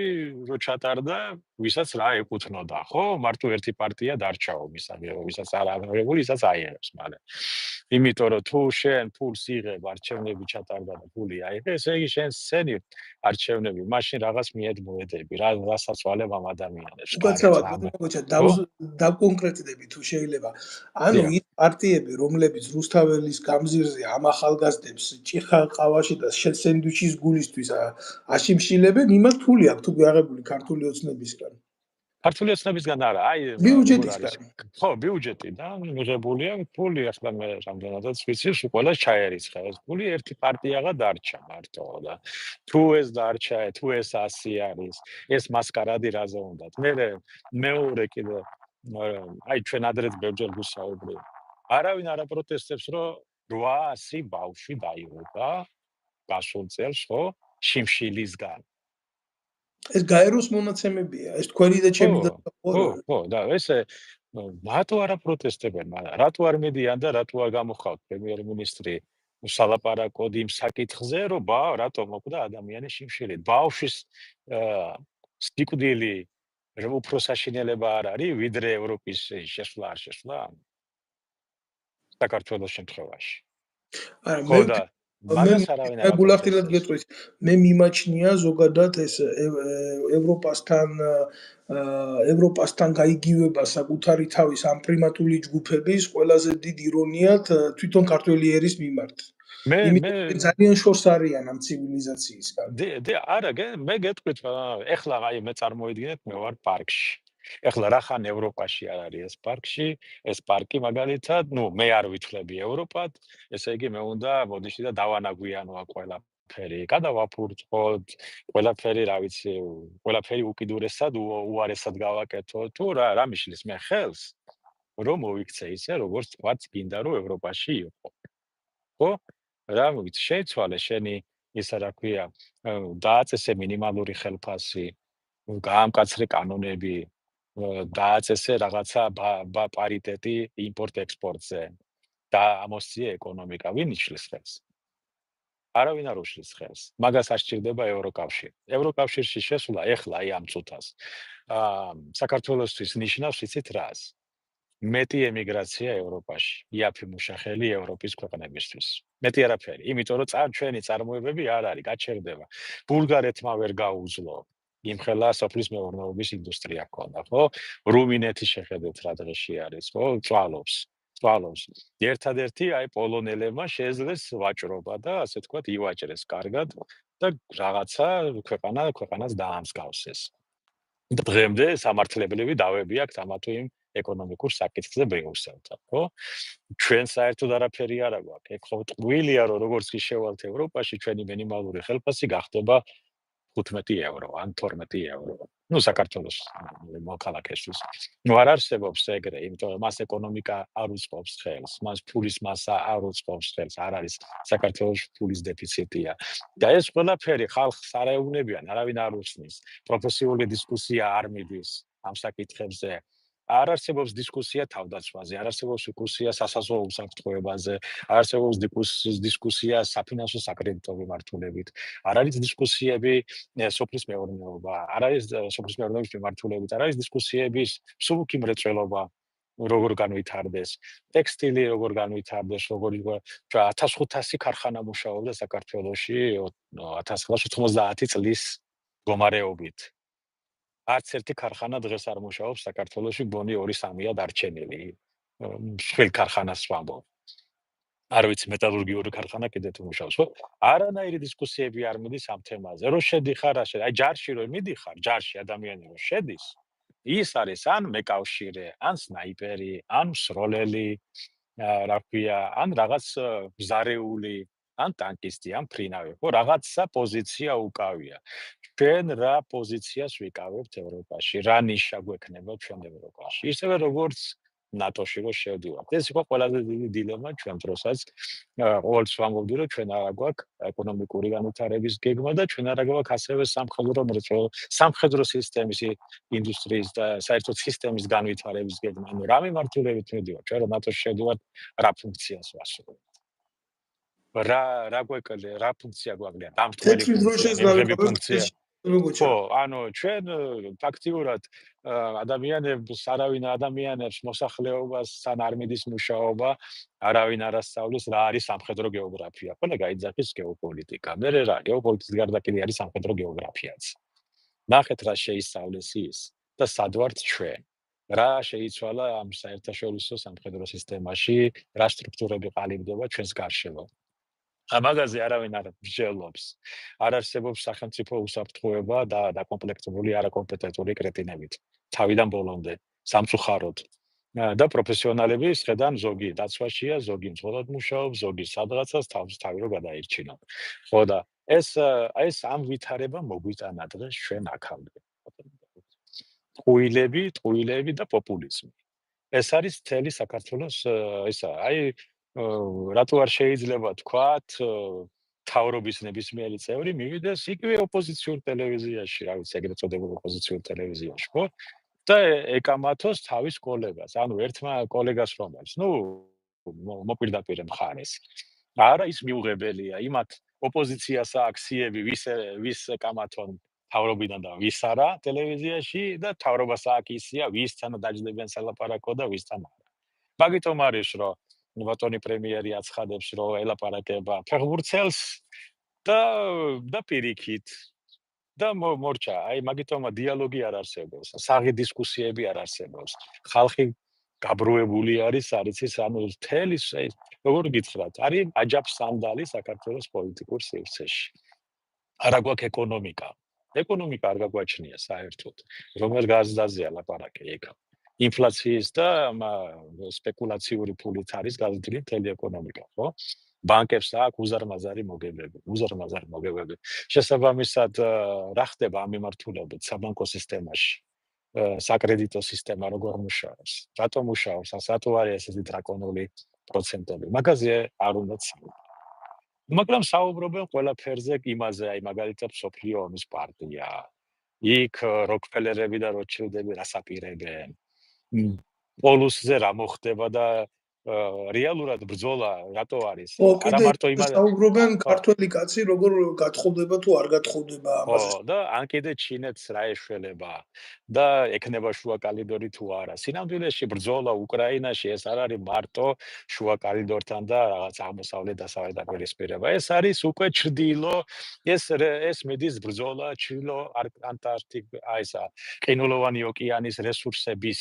რო ჩატარდა, ვისაც რა ეკუთვნოდა, ხო? მარტო ერთი პარტია დარჩაო, ვისაც არ აღებული, ისაც აიღებს, მაგრამ იმიტომ რომ თუ შენ ფულს იღებ, არჩევნები ჩატარდა და ფული აიღე, ესე იგი შენ სცენი არჩევნები, მაშინ რაღაც მიედმოედები, რასაც ვალებ ამ ადამიანებს, უკაცრავად კარგად, მოგოჩა ხო? დაკონკრეტდები თუ შეიძლება. ანუ დიახ. ის პარტიები, რომლებიც რუსთაველის გამზირზე ამ ახალგაზრდებს ჭიხა-ყავაში და სენდვიჩის გულისთვის აშიმშილებენ, იმათ ფული აქვს თუ აღებული ქართული ოცნებისგან. ქართული ოცნებისგან არა, როგორ არის? ბიუჯეტისგან. ხო, ბიუჯეტიდან მიღებულია ფული, ახლა მე რამდენადაც ვიცი, სულ ყველას ჩაერიცხა ეს ფული, ერთი პარტიაღა დარჩა მარტო და თუ ეს დარჩა, თუ ეს 100 არის, ეს მასკარადი რაზე უნდათ? მეორე კიდე ჩვენ ადრეც ბევრჯერ ვისაუბრეთ. არავინ არ აპროტესტებს, რომ 800 ბავშვი დაიღუპა გასულ წელს, ხო? შიმშილისგან. ეს გაეროს მონაცემებია, ეს თქვენი და ჩემი და ხო, და ესე რატო არ აპროტესტებენ, მაგრამ რატო არ მიდიან და რატო არ გამოხავთ პრემიერ-მინისტრი სალაპარაკოდ იმ საკითხზე, რომ რატო მოკვდა ადამიანი შიმშილით? ბავშვის სიკვდილი უფრო საშინელება არ არის, ვიდრე ევროპის შესვლა არ შესვლა? საქართველოს შემთხვევაში. არა, ხო და მაგას არავინ არ გულახდილად აპროტესტებს. გეტყვის. მე მიმაჩნია ზოგადად ეს ევროპასთან გაიგივება საკუთარი თავის ამ პრიმატული ჯგუფების ყველაზე დიდ ირონიად თვითონ ქართველი ერის მიმართ. იმიტომ რომ ძალიან შორს არიან ამ ცივილიზაციისგან. არა, მე გეტყვით, ეხლა მე წარმოიდგინეთ, მე ვარ პარკში. ეხლა რახან ევროპაში არ არის ეს პარკში, ეს პარკი მაგალითად, მე არ ვითვლები ევროპად, ესე იგი მე უნდა მოდიში და დავანაგვიანო ყველაფერი, გადავაფურწყოთ, ყველაფერი, რა ვიცი, ყველაფერი უკიდურესად, უარესად გავაკეთო, თუ რა მიშლის მე ხელს, რომ მოვიქცე ისე, როგორც თქვა, გინდა რომ ევროპაში იყო. ხო? რა მოგიც შეიცვალე შენი ისა რა ქვია, დააწესე მინიმალური ხელფასი, გაამკაცრე კანონები, დააწესე რაღაცა პარიტეტი იმპორტ-ექსპორტზე და ამოსცია ეკონომიკა, ვინ იშლის ხელს? არავინ არ უშლის ხელს. მაგას არ სჭირდება ევროკავშირი. ევროკავშირში შესვლა ეხლა აი ამ წუთას საქართველოსთვის ნიშნავს იცით რას? მეტი ემიგრაცია ევროპაში, იაფი მუშახელი ევროპის ქვეყნებისთვის. მეტი არაფერი, იმიტომ რომ ჩვენი წარმოებები არ არის, გაჩერდება. ბულგარეთმა ვერ გაუძლო იმხელა სოფლის მეურნეობის ინდუსტრია ჰქონდა, ხო? რუმინეთი შეხედეთ რა დღეში არის, ხო? წვალობს. ერთადერთი აი პოლონელებმა შეძლეს ვაჭრობა და ასე თქვათ ივაჭრეს კარგად და რაღაცა ქვეყანას დაამსგავსეს. და დღემდე სამართლებრივი დავები აქვს ამა თუ იმ ეკონომიკურ საკითხზე ბრიუსელთან, ხო? ჩვენ საერთოდ არაფერი არ აქვს. ეგ ხო ტყუილია, რომ როგორც კი შევალთ ევროპაში, ჩვენი მინიმალური ხელფასი გახდება 15 ევრო ან 12 ევრო. საქართველოს მოქალაქეთვის. არ არსებობს ეგრე, იმიტომ რომ მას ეკონომიკა არ უწყობს ხელს, მას ფულის მასა არ უწყობს ხელს, არ არის საქართველოს ფულის დეფიციტია. და ეს ყველაფერი ხალხს არ ეუბნებიან, არავინ არ უსმის. პროფესიული დისკუსია არ მიდის ამ საკითხებზე. არ არსებობს დისკუსია თავდაცვაზე, არ არსებობს დისკუსია სასაზღვრო უსაფრთხოებაზე, არ არსებობს დისკუსია საფინანსო საკრედიტო მიმართულებით. არ არის დისკუსიები სოფლის მეურნეობა, არ არის სოფლის მეურნეობის მიმართულებით, არ არის დისკუსიების მსუბუქი მრეწველობა, როგორ განვითარდეს, ტექსტილი როგორ განვითარდეს, 1500 ქარხანა მუშაობდა საქართველოში 1990 წლის მდგომარეობით. არც ერთი ქარხანა დღეს არ მუშაობს საქართველოში, გონი 2-3-ია დარჩენილი. შვილ ქარხანას ვამბობ. არ ვიცი მეტალურგიური ქარხანა კიდე თუ მუშაობს, ხო? არანაირი დისკუსიები არ მიდის ამ თემაზე. რო შედიხარ, აი ჯარში რო მიდიხარ, ჯარში ადამიანი რო შედის, ის არის ან მეკავშირე, ან სნაიპერი, ან მსროლელი, რა ქვია, ან რაღაც მზარეული, ან ტანკისტი, ან ფრინავი, ხო? რაღაცა პოზიცია უკავია. ჩვენ რა პოზიციას ვიკავებთ ევროპაში? რა ნიშა გვექნება ჩვენ ევროპაში? ისევე როგორც ნატოში რო შევდივართ. ეს იყო ყველაზე დიდი დილემა ჩვენ დროსაც. ყოველთვის ვამბობდი, რომ ჩვენ არ გვაქვს ეკონომიკური განვითარების გეგმა და ჩვენ არ გვაქვს ასევე სამხედრო სისტემის ინდუსტრიის და საერთოდ სისტემის განვითარების გეგმა. ანუ რა მიმართულებით მივდივართ? ჩვენ რომ ნატოში შევდივართ, რა ფუნქციას ვასრულებთ? რა გვეკლია, რა ფუნქცია გვაქვს? დამტვერი ფუნქცია, მიღები ფუნქცია. ხო, ანუ ჩვენ ფაქტიურად ადამიანებს მოსახლეობას თან არ მიდის მუშაობა, არავინ არ ასწავლის რა არის სამხედრო გეოგრაფია. ყველა გაიძახის გეოპოლიტიკა. მე რა, გეოპოლიტიკის გარდა კიდე არის სამხედრო გეოგრაფიაც. ნახეთ რა შეისწავლეს ის და სად ვართ ჩვენ. რა შეიცვალა ამ საერთაშორისო სამხედრო სისტემაში, რა სტრუქტურები ყალიბდება ჩვენს გარშემო. ამაგაზე არავინ არ მსჯელობს. არ არსებობს სახელმწიფო უსაფრთხოება და დაკომპლექტებული არაკომპეტენტური კრეტინებით. თავიდან ბოლომდე, სამწუხაროდ. და პროფესიონალები შედან ზოგი დაცვაშია, ზოგი მძღოლად მუშაობს, ზოგი სადღაცას თავი რო გადაირჩინა. ხო და ეს ამ ვითარება მოგვიტანა დღეს ჩვენ აქამდე. ტყუილები და პოპულიზმი. ეს არის მთელი საქართველოს ისა, რატო არ შეიძლება თქვათ თავრობის ნებისმიერი წევრი მივიდეს იგივე ოპოზიციურ ტელევიზიაში, რა ვიცი, ეგრეთ წოდებულ ოპოზიციურ ტელევიზიაში, ხო? და ეკამათოს თავის კოლეგას, ანუ ერთმა კოლეგას რომელიც, მოპირდაპირ მხარეს. არა ის მიუღებელია, იმათ ოპოზიციას აქვს სიები, ვის ეკამათონ თავრობიდან და ვის არა ტელევიზიაში და თავრობას აქვს ისია, ვისთან დაჯდებიან სალაპარაკო და ვისთან არა. მაგიტომ არის, რომ ბატონი პრემიერი აცხადებს, რომ ელაპარაკება ფეხბურთელს და პირიქით და მორჩა, მაგითომა დიალოგი არ არსებობს, საღი დისკუსიები არ არსებობს. ხალხი გაბრუებული არის იცის, ანუ მთელი როგორ გითხრათ, არის აჯაფსანდალი საქართველოს პოლიტიკურ სივრცეში. არა გვაქვს ეკონომიკა. ეკონომიკა არ გაგვაჩნია საერთოდ. რომელ გაზდაზეა ლაპარაკი ეგ. ინფლაციის და სპეკულაციური ფულით არის გაზრდილი მთელი ეკონომიკა, ხო? ბანკებს აქვს უზარმაზარი მოგებები. შესაბამისად, რა ხდება ამ მიმართულებით საბანკო სისტემაში? საკრედიტო სისტემა როგორ მუშაობს? რატო მუშაობს? რატო არის ესეთი დრაკონული პროცენტები? მაგაზე არ უნდა საუბრო. მაგრამ საუბრობენ ყველაფერზე იმაზე, მაგალითად მსოფლიო ომის პარტია. იქ როკფელერები და როთშილდები რას აპირებენ? პოლუსზე რა მოხდება და რეალურად ბრძოლა რატო არის? არა მარტო იმაზე საუბრობენ ქართველი კაცი როგორ გათხოვდება თუ არ გათხოვდება ამაზე. და ან კიდე ჩინეთს რა ეშველება და ეკნება შუა კალიდორი თუ არა. სინამდვილეში ბრძოლა უკრაინაში ეს არ არის მარტო შუა კალიდორთან და რაღაც აღმოსავლეთ დასავლეთ დაპირისპირება. ეს არის უკვე ჩრდილო, ეს მიდის ბრძოლა ჩრდილო ყინულოვანი ოკეანის რესურსების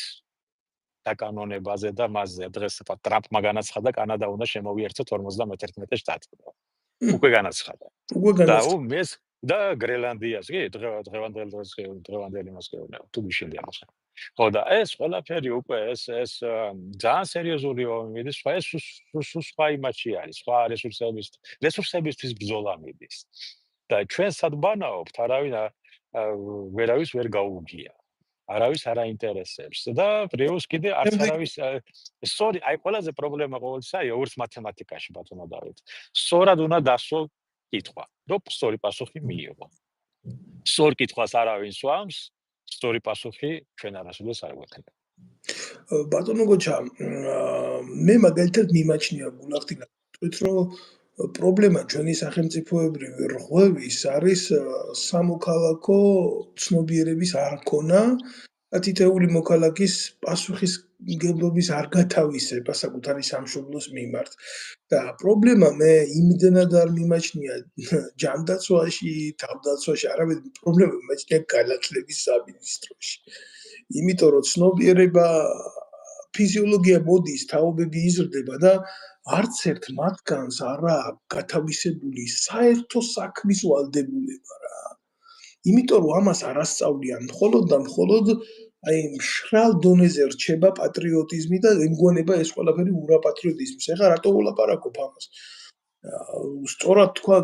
დაკანონებაზე და მასზე. დღეს ტრამპმა განაცხადა, კანადა უნდა შემოვიერთოთ 51 შტატს. უკვე განაცხადა. და გრენლანდიას, კი, დღევანდელი მოსკოვია, თუ გიშინდა ამას. ხო და ეს ყველაფერი უკვე ეს ძალიან სერიოზული ომი მიდის, ეს სხვა იმაში არის, სხვა რესურსებისთვის ბრძოლა მიდის. და ჩვენ სად ვანაობთ, ვერავის ვერ გაუგია. არავის არ აინტერესებს და პრიუს კიდე არც არავის სწორი, ყველაზე პრობლემა ყოველთვის არის როგორც მათემატიკაში ბატონო დავით. სწორად უნდა დასვო კითხვა, რომ სწორი პასუხი მიიღო. სწორ კითხვას არავინ სვამს, სწორი პასუხი ჩვენ არასოდეს არ გვექნება. ბატონო გოჩა, მე მაგალითად მიმაჩნია გულახდილად, რომ პრობლემა ჩვენი სახელმწიფოებრივი რღვევის არის სამოქალაქო ცნობიერების არ ქონა და თითოეული მოქალაქის პასუხისმგებლობის არ გათავისება საკუთარი სამშობლოს მიმართ. და პრობლემა მე იმდენად არ მიმაჩნია ჯანდაცვაში, თავდაცვაში, არამედ პრობლემა მიმაჩნია განათლების სამინისტროში. იმიტომ რომ ცნობიერება ფიზიოლოგია მოდის, თაობები იზრდება და არც ერთ მათგანს არა გათავისებული საერთო საქმის ვალდებულება რა. იმიტომ რომ ამას არ ასწავლიან მხოლოდ და მხოლოდ მშრალ დონეზე რჩება პატრიოტიზმი და ემგონება ეს ყველაფერი ურაპატრიოტიზმს. ეხლა რატო ვლაპარაკობ ამას? სწორად თქვა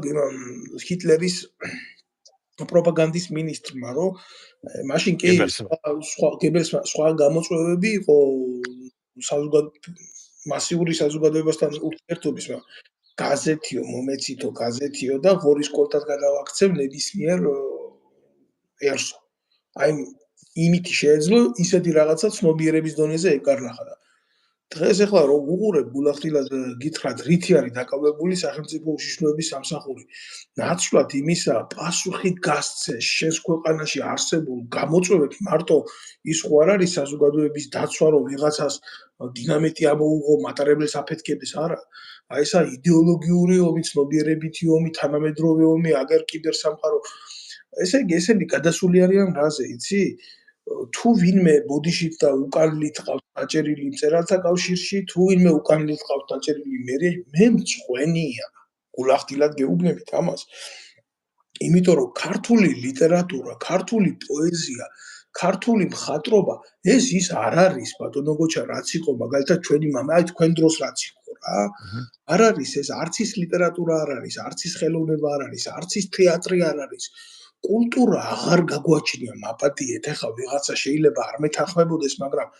ჰიტლერის პროპაგანდის მინისტრმა, რომ მაშინ კი სხვა გამოწვევები იყო მასიური საზოგადოებასთან ურთიერთობის, გაზეთიო, მომეცითო გაზეთიო და ღორის კოლტად გადავაქცევ ნებისმიერ ერსო. აი იმითი შეეძლო ისეთი რაღაცა ცნობიერების დონეზე ეკარნახა და დღეს ახლა რომ უყურებ გულახდილად გითხრათ რითი არის დაკავებული სახელმწიფო უშიშროების სამსახური ნაცვლად იმისა პასუხი გასცე შენს ქვეყანაში არსებულ გამოწვევებს მარტო ის ხო არ არის საზოგადოების დაცვა რომ ვიღაცას დინამიტი ამოუღო მატარებელს აფეთქებდეს არა აი ესა იდეოლოგიური ომი ცნობიერებითი ომი თანამედროვე ომი აგერ კიბერსამყარო ესე იგი ესენი გადასული არიან რაზე იცი თუ ვინმე ბოდიშით და უკანლით ყავს დაჭერილი მწერალთა კავშირში, თუ ვინმე უკანლით ყავს დაჭერილი მე მწვენია. გულახდილად გეუბნებით ამას. იმიტომ რომ ქართული ლიტერატურა, ქართული პოეზია, ქართული მხატვრობა ეს ის არ არის ბატონო გოჩა რაც იყო მაგალითად ჩვენი მამა, აი თქვენ დროს რაც იყო რა. არ არის ეს არც ის ლიტერატურა არ არის, არც ის ხელოვნება არ არის, არც ის თეატრი არ არის. კულტურა აღარ გაგვაჩნია მაპატიეთ ახლა ვიღაცა შეიძლება არ მეთანხმებოდეს მაგრამ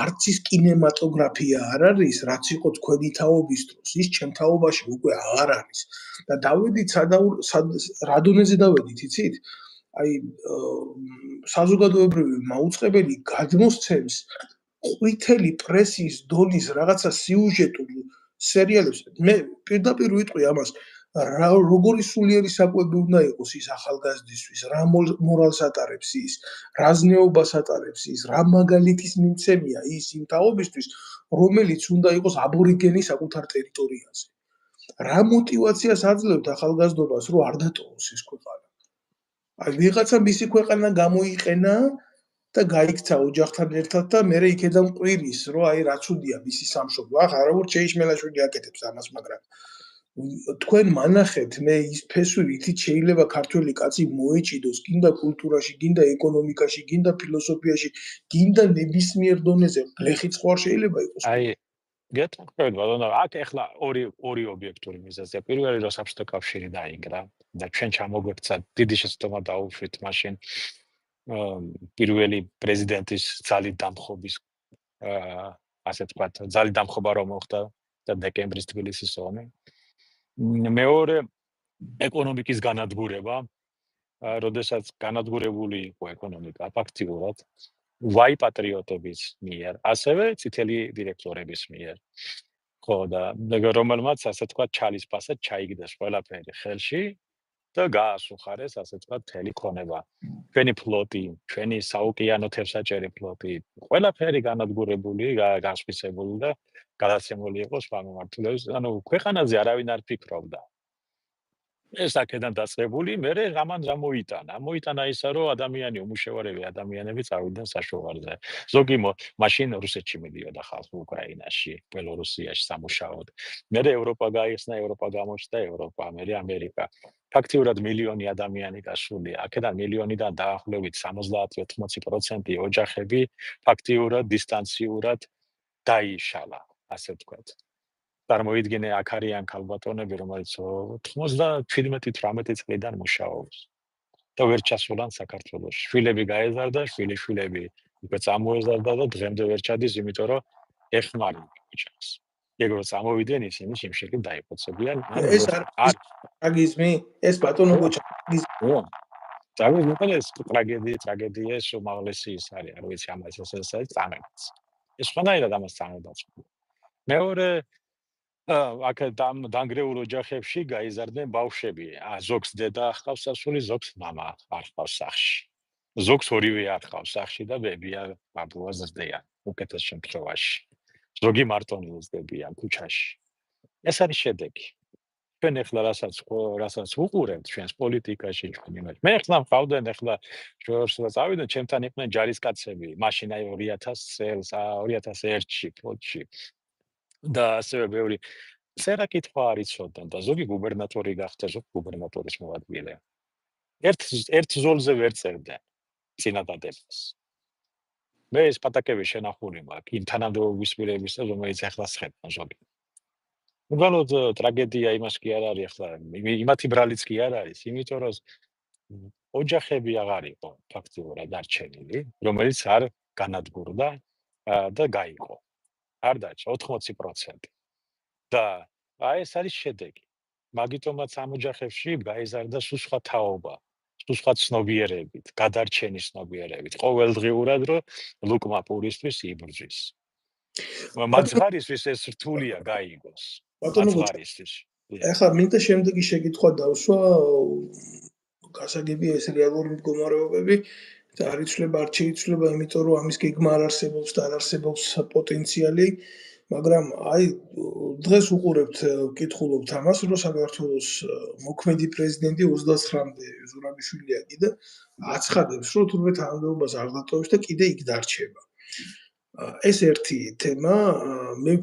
არც ის კინემატოგრაფია არ არის რაც იყო თქვენი თაობის დროს ის ჩემ თაობაში უკვე აღარ არის და დავედით რა დონეზე დავედით იცით აი საზოგადოებრივი მაუწყებელი გადმოსცემს ყვითელი პრესის დონის რაღაცა სიუჟეტულ სერიალებს მე პირდაპირ ვიტყვი ამას როგორი სულიერი საკვები უნდა იყოს ის ახალგაზრდისთვის, რა მორალს ატარებს ის, რა ზნეობას ატარებს ის, რა მაგალითის მიმცემია ის იმ თაობისთვის, რომელიც უნდა იყოს აბორიგენი საკუთარ ტერიტორიაზე. რა мотиваციას აძლევთ ახალგაზრდობას, რომ არ დატოვოს ეს ქვეყანა. აი ვიღაცა მისი ქვეყანა გამოიყენა და გაიქცა ოჯახთან ერთად და მე იქედან ყვირის, რომ აი რა ცუდია მისი სამშობლო. ახლა რა ვარ ჩეიშმელაშვილი აკეთებს ამას, მაგრამ თქვენ მანახეთ მე ის ფესვი რითიც შეიძლება ქართველი კაცი მოეჭიდოს გინდა კულტურაში, გინდა ეკონომიკაში, გინდა ფილოსოფიაში, გინდა ნებისმიერ დონეზე გლეხიც ხო არ შეიძლება იყოს. აი გეტყვით ბატონო, აქ ახლა ორი ობიექტური მიზეზია. პირველი რომ საბჭოთა კავშირი დაინგრა და ჩვენ ჩამოგვექცა დიდი შეცდომა დაუშვით მაშინ პირველი პრეზიდენტის ძალით დამხობის ასე ვთქვათ, ძალით დამხობა რომ მოხდა და დეკემბრის თბილისის ომი. მეორე ეკონომიკის განადგურება, როდესაც განადგურებული იყო ეკონომიკა ფაქტიურად ვაი პატრიოტების მიერ, ასევე წითელი დირექტორების მიერ. ხო და რომელმაც ასე ვთქვათ ჩალისფასად ჩაიგდეს ყველაფერი ხელში და გაასუხარეს ასე ვთქვათ მთელი ქონება. ჩვენი ფლოტი, ჩვენი საოკეანო თევზაჭერი ფლოტი, ყველაფერი განადგურებული, გასვისებული და გადაცემული იყო სხვა მიმართულებით. ანუ ქვეყანაზე არავინ არ ფიქრობდა. ეს აქედან დაწყებული, მერე რამან რა მოიტანა. მოიტანა ისა, რომ ადამიანი უმუშევარები ადამიანები წავიდნენ საშუალზე. ზოგი მაშინ რუსეთში მიდიოდა ხალხი უკრაინაში, ბელორუსიაში სამუშაოდ. მერე ევროპა გაიხსნა, ევროპა გამოჩნდა, ევროპა, მერე ამერიკა. ფაქტიურად მილიონი ადამიანი გასულია. აქედან მილიონიდან დაახლოებით 70-80% ოჯახები ფაქტიურად დისტანციურად დაიშალა, ასე ვთქვათ. წარმოიდგინე აქ არიან ქალბატონები, რომელიც 97-18 წლიდან მუშაობს და ვერ ჩასულან საქართველოში. შვილები გაეზარდა, შვილები უკვე წამოეზარდა და დღემდე ვერ ჩადის, იმიტომ რომ ეხმარება ოჯახს. ეგ რო წამოვიდნენ ისინი შემშეკი დაიფოცებიან. ეს არის ტრაგიზმი, ეს ბატონო გოჩა. ტრაგედია, ეს ტრაგედია, უმაღლესი ის არის, არ ვიცი ამას ეს არის წამებაც. ეს სხვანაირად ამას წამებაც. მეორე აქ დანგრეულ ოჯახებში გაიზარდნენ ბავშვები. ზოგს დედა ახავს სასული, ზოგს მამა ახავს სახში. ზოგს ორივე ახავს სახში და ბებია ბაბუა ზრდიან უკეთეს შემთხვევაში. ზოგი მარტონი ზრდებიან ქუჩაში. ეს არის შედეგი. ჩვენ ახლა რასაც უყურებთ ჩვენს პოლიტიკაში, ჩვენ იმას. მე ახლა მყავდნენ ახლა შორსა წავიდნენ, ჩემთან იყვნენ ჯარისკაცები, მაშინ აი 2000 წელს, 2001-ში ფლოტში. და ასევე ბევრი წერა კითხვა არ იცოდნენ და ზოგი გუბერნატორი გახდა, ზოგი გუბერნატორის მოადგილე. ერთ ზოლზე ვერ წერდნენ წინადადებას. მე ეს პატაკები შენახული მაქვს იმ თანამდებობის პირების, რომელიც ახლა სხედან ზოგი. უბრალოდ ტრაგედია იმას კი არ არის ახლა, იმათი ბრალიც კი არ არის, იმიტომ რომ ოჯახები აღარ იყო ფაქტიურად არჩენილი, რომელიც არ განადგურდა და გაიყო. არ დაჭა 80%. და აი ეს არის შედეგი. მაგიტომაც ამ ოჯახებში გაიზარდა სულ სხვა თაობა, სულ სხვა ცნობიერებით, გადარჩენის ცნობიერებით. ყოველდღიურად რომ ლუკმა პურისთვის იბრძვის. ბატონო მაძღარისთვის ეს რთულია გაიგოს. ბატონო გოჩა, მაძღარისთვის. ეხლა მინდა შემდეგი შეკითხვა დავსვა, გასაგებია ეს რეალური მდგომარეობები და არ იცვლება, არ შეიცვლება, იმიტომ რომ ამის გეგმა არ არსებობს და არ არსებობს პოტენციალი, მაგრამ აი დღეს უყურებთ, ვკითხულობთ ამას, რომ საქართველოს მოქმედი პრეზიდენტი 29-მდე ზურაბიშვილია კიდე აცხადებს, რომ თურმე თანამდებობას არ დატოვებს და კიდე იქ დარჩება. ეს ერთი თემა, მე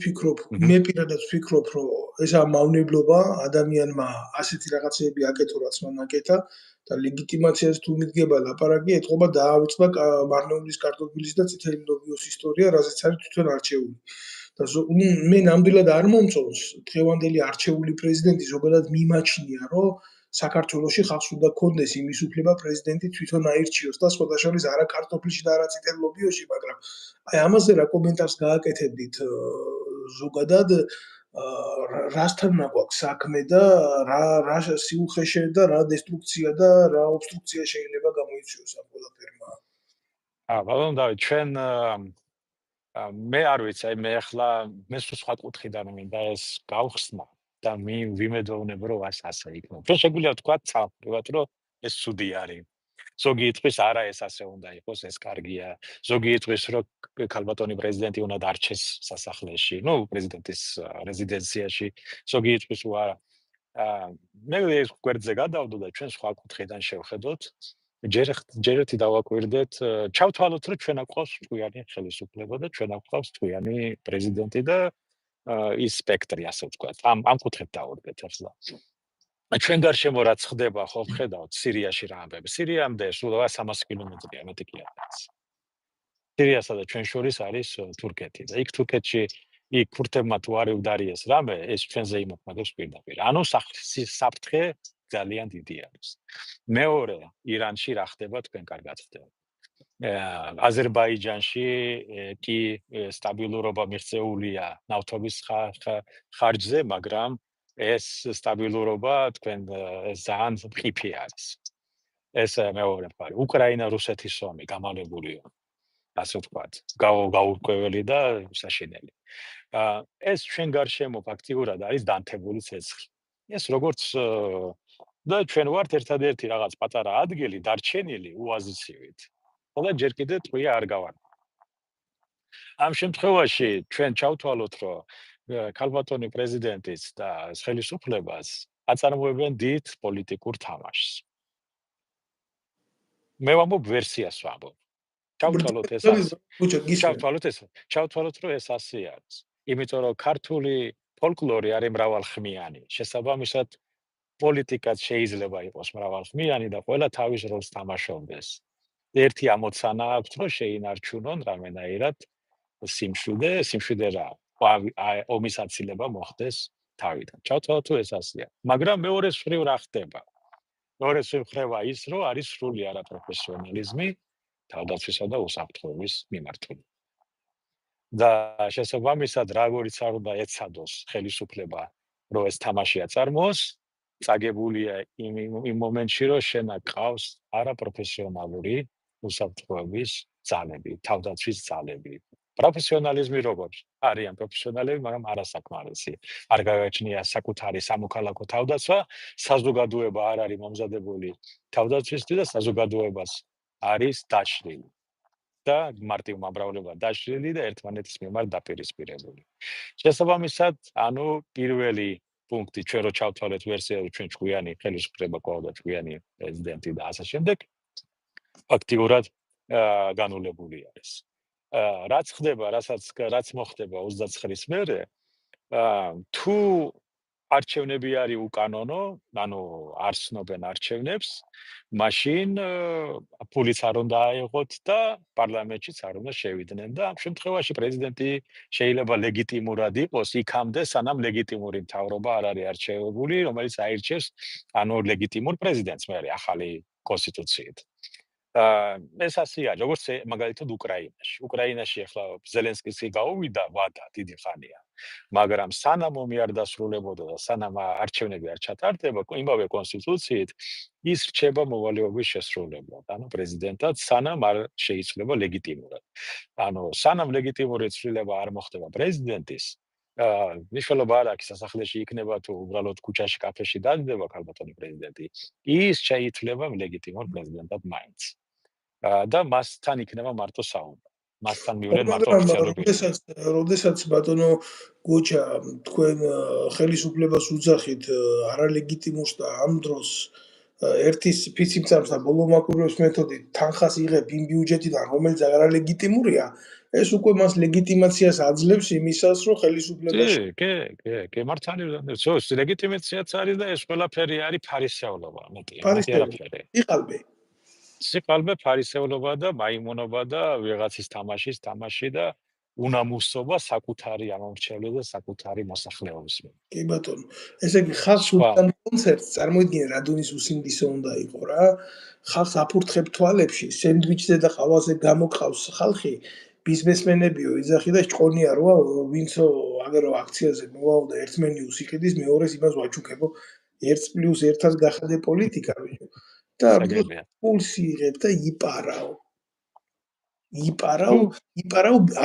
პირადად ვფიქრობ, რომ ეს მავნებლობა ადამიანმა ასეთი რაღაცეები აკეთო, რაც მან აკეთა და ლეგიტიმაციას თუ მიდგება ლაპარაკი, ეთყობა დაავიწყდა მარნეულის, კარტოფილის და წითელი ლობიოს ისტორია, რაზეც არის თვითონ არჩეული. და მე ნამდვილად არ მომწონს დღევანდელი არჩეული პრეზიდენტი ზოგადად მიმაჩნია, რომ საქართველოში ხალხს უნდა კონდეს იმის უფლება პრეზიდენტი თვითონ აირჩიოს და სხვა შორის არა კარტოფილში და არა წითელ ლობიოში, მაგრამ აი ამაზე რა კომენტარს გააკეთებდით ზოგადად რასთან გვაქვს საქმე და რა სიუხეშე და რა დესტრუქცია და რა ობსტრუქცია შეიძლება გამოიწვიოს ამ ყველაფერმა. ბატონო დავით, ჩვენ მე არ ვიცი, აი მე ახლა მე სხვა კუთხიდან მინდა ეს გავხსნა და ვიმედოვნებ, რომ ასე იქნება. ჩვენ შეგვიძლია ვთქვა ცალკეულად, რომ ეს ცუდი არის. ზოგი იტყვის, არა, ეს ასე უნდა იყოს, ეს კარგია. ზოგი იტყვის, რომ ქალბატონი პრეზიდენტი უნდა დარჩეს სასახლეში, პრეზიდენტის რეზიდენციაში. ზოგი იტყვის, არა. მე ეს გვერდზე გადავდო და ჩვენ სხვა კუთხიდან შევხედოთ. ჯერ ერთი დავაკვირდეთ, ჩავთვალოთ, რომ ჩვენ გვყავს ტყვიანი ხელისუფლება და ჩვენ გვყავს ტყვიანი პრეზიდენტი და ის სპექტრი, ასე ვთქვათ. ამ კუთხით დავუდგეთ ახლა. ჩვენ გარშემო რაც ხდება, ხო ხედავთ სირიაში რა ამბები. სირიამდე სულ 300 კილომეტრია, მეტი კი არა. სირიასა და ჩვენ შორის არის თურქეთი და იქ თურქეთში იქ ქურთებმა თუ არ უდარიეს რამე, ეს ჩვენზე იმოქმედებს პირდაპირ. ანუ საფრთხე ძალიან დიდი არის. მეორე, ირანში რა ხდება, თქვენ კარგად ხდება. აზერბაიჯანში კი სტაბილურობა მიღწეულია ნავთობის ხარჯზე, მაგრამ ეს სტაბილურობა თქვენ ძალიან მყიფე არის. ეს მეორე მხარე. უკრაინა რუსეთის ომი გამალებულია. ასე ვთქვათ, გაურკვეველი და საშინელი. ეს ჩვენ გარშემო ფაქტიურად არის დანთებული ცეცხლი. ეს როგორც და ჩვენ ვართ ერთადერთი რაღაც პატარა ადგილი დარჩენილი უაზისივით. და ჯერ კიდე ტყვია არ გავარდა. ამ შემთხვევაში ჩვენ ჩავთვალოთ, რომ ქალბატონი პრეზიდენტის და ხელისუფლებას აწარმოებენ დიდ პოლიტიკურ თამაშს. მე ვამბობ ვერსიას ვამბობ. ჩავთვალოთ ეს ასე. ჩავთვალოთ, რომ ეს ასე არის. იმიტომ რომ ქართული ფოლკლორი არის მრავალხმიანი. შესაბამისად, პოლიტიკაც შეიძლება იყოს მრავალხმიანი და ყველა თავის როლს თამაშობდეს. ერთი ამოცანა აქვს, რომ შეინარჩუნონ რამენაირად სიმშვიდე რა. ომის აცილება მოხდეს თავიდან. ჩავთვალოთ, რომ ეს ასეა. მაგრამ მეორე მხრივ რა ხდება? მეორე მხრივ ის, რომ არის სრული არაპროფესიონალიზმი თავდაცვისა და უსაფრთხოების მიმართულებით. და შესაბამისად, როგორიც არ უნდა ეცადოს ხელისუფლება, რომ ეს თამაში აწარმოოს, წაგებულია იმ მომენტში, რომ შენ აკყავს არაპროფესიონალური უსაფრთხოების ძალები, თავდაცვის ძალები. პროფესიონალიზმი როგორც არიან პროფესიონალები, მაგრამ არასაკმარისი. არ გააჩნია საკუთარი სამოქალაქო თავდაცვა, საზოგადოება არ არის მომზადებული თავდაცვისთვის და საზოგადოებას არის დაშლილი. და მარტივმა მრავლდება დაშლილი და ერთმანეთის მიმართ დაპირისპირებული. შესაბამისად, ანუ პირველი პუნქტი ჩვენ რო ჩავთვალეთ ვერსია, რომ ჩვენ ჭკვიანი ხელისუფლება გვაქვს, ჭკვიანი პრეზიდენტი და ასე შემდეგ, ფაქტიურად განულებული არის. რაც ხდება, რაც მოხდება 29-ის მერე, თუ არჩევნები არის უკანონო, ანუ არ ცნობენ არჩევნებს, მაშინ ფულიც არ უნდა აეღოთ და პარლამენტშიც არ უნდა შევიდნენ და ამ შემთხვევაში პრეზიდენტი შეიძლება ლეგიტიმურად იყოს იქამდე, სანამ ლეგიტიმური მთავრობა არ არის არჩეული, რომელიც აირჩევს ანუ ლეგიტიმურ პრეზიდენტს მერე ახალი კონსტიტუციით. ეს ასეა, როგორც მაგალითად უკრაინაში. უკრაინაში ახლა ზელენსკის გაუვიდა ვადა დიდი ხანია. მაგრამ სანამ ომი არ დასრულებოდა და სანამ არჩევნები არ ჩატარდება, იმავე კონსტიტუციით ის რჩება მოვალეობის შესრულებლად, ანუ პრეზიდენტად, სანამ არ შეიცვლება ლეგიტიმურად. ანუ სანამ ლეგიტიმური ცვლილება არ მოხდება პრეზიდენტის, მნიშვნელობა არ აქვს სასახლეში იქნება თუ უბრალოდ ქუჩაში, კაფეში დადება ქალბატონი პრეზიდენტი, ის შეიცვლება ლეგიტიმურ პრეზიდენტად მაინც. და მასთან იქნება მარტო საუბარი. მასთან მივლენ მარტო მაგრამ ოფიციალური როდესაც ბატონო გოჩა თქვენ ხელისუფლებას უძახით არალეგიტიმურს და ამ დროს ერთის ფიციმცამს და ბოლომაკვირვების მეთოდით თანხას იღებ იმ ბიუჯეტიდან, რომელიც არალეგიტიმურია, ეს უკვე მას ლეგიტიმაციას აძლევს იმისას, რომ ხელისუფლებაში კი, მართალია. ლეგიტიმაციაც არის და ეს ყველაფერი არის ფარისევლობა, მეტი არაფერი. სიყალბე ფარისევლობა და მაიმუნობა და ვიღაცის თამაში და უნამუსობა საკუთარი ამომრჩეველი და საკუთარი მოსახლეობის. კი ბატონო, ესე იგი ხალხს უდან კონცერტს წარმოიდგინე რა დონის усინდისო უნდა იყო რა. ხალხს აფურთხებ თვალებში, სენდვიჩზე და ყავაზე გამოყავს ხალხი, ბიზნესმენებიო იძახი და ჭყონია როა ვინცო აგერო აქციაზე მოვაო და ერთ მენიუს იყიდის, მეორეს იმას ვაჩუქებო 1+1-ს გახადე პოლიტიკა ბიჭო. და პულს იღებ და იპარავ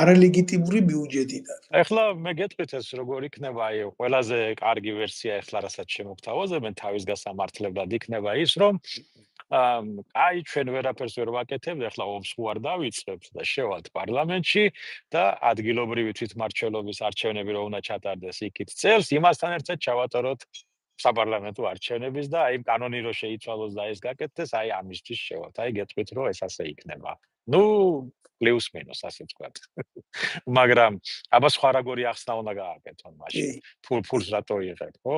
არალეგიტიმური ბიუჯეტიდან. ახლა მე გეტყვით ეს როგორ იქნება, აი ყველაზე კარგი ვერსია ახლა რასაც შემოგთავაზებენ თავის გასამართლებლად იქნება ის, რომ აი ჩვენ ვერაფერს ვერ ვაკეთებთ, ახლა ომს ხوار დავიწყებთ და შევალთ პარლამენტში და ადგილობრივი თვითმმართველობის არჩევნები რო უნდა ჩატარდეს იქით წელს, იმასთან ერთად ჩავატაროთ საპარლამენტო არჩევნების და აი კანონი რო შეიცვალოს და ეს გაკეთდეს, აი ამისთვის შევალთ. აი გეტყვით რომ ეს ასე იქნება. ნუ პლუს მინუს ასე ვთქვათ. მაგრამ აბა სხვა როგორი ახსნა უნდა გააკეთონ მაშინ. ფულს რატო იღებ, ხო?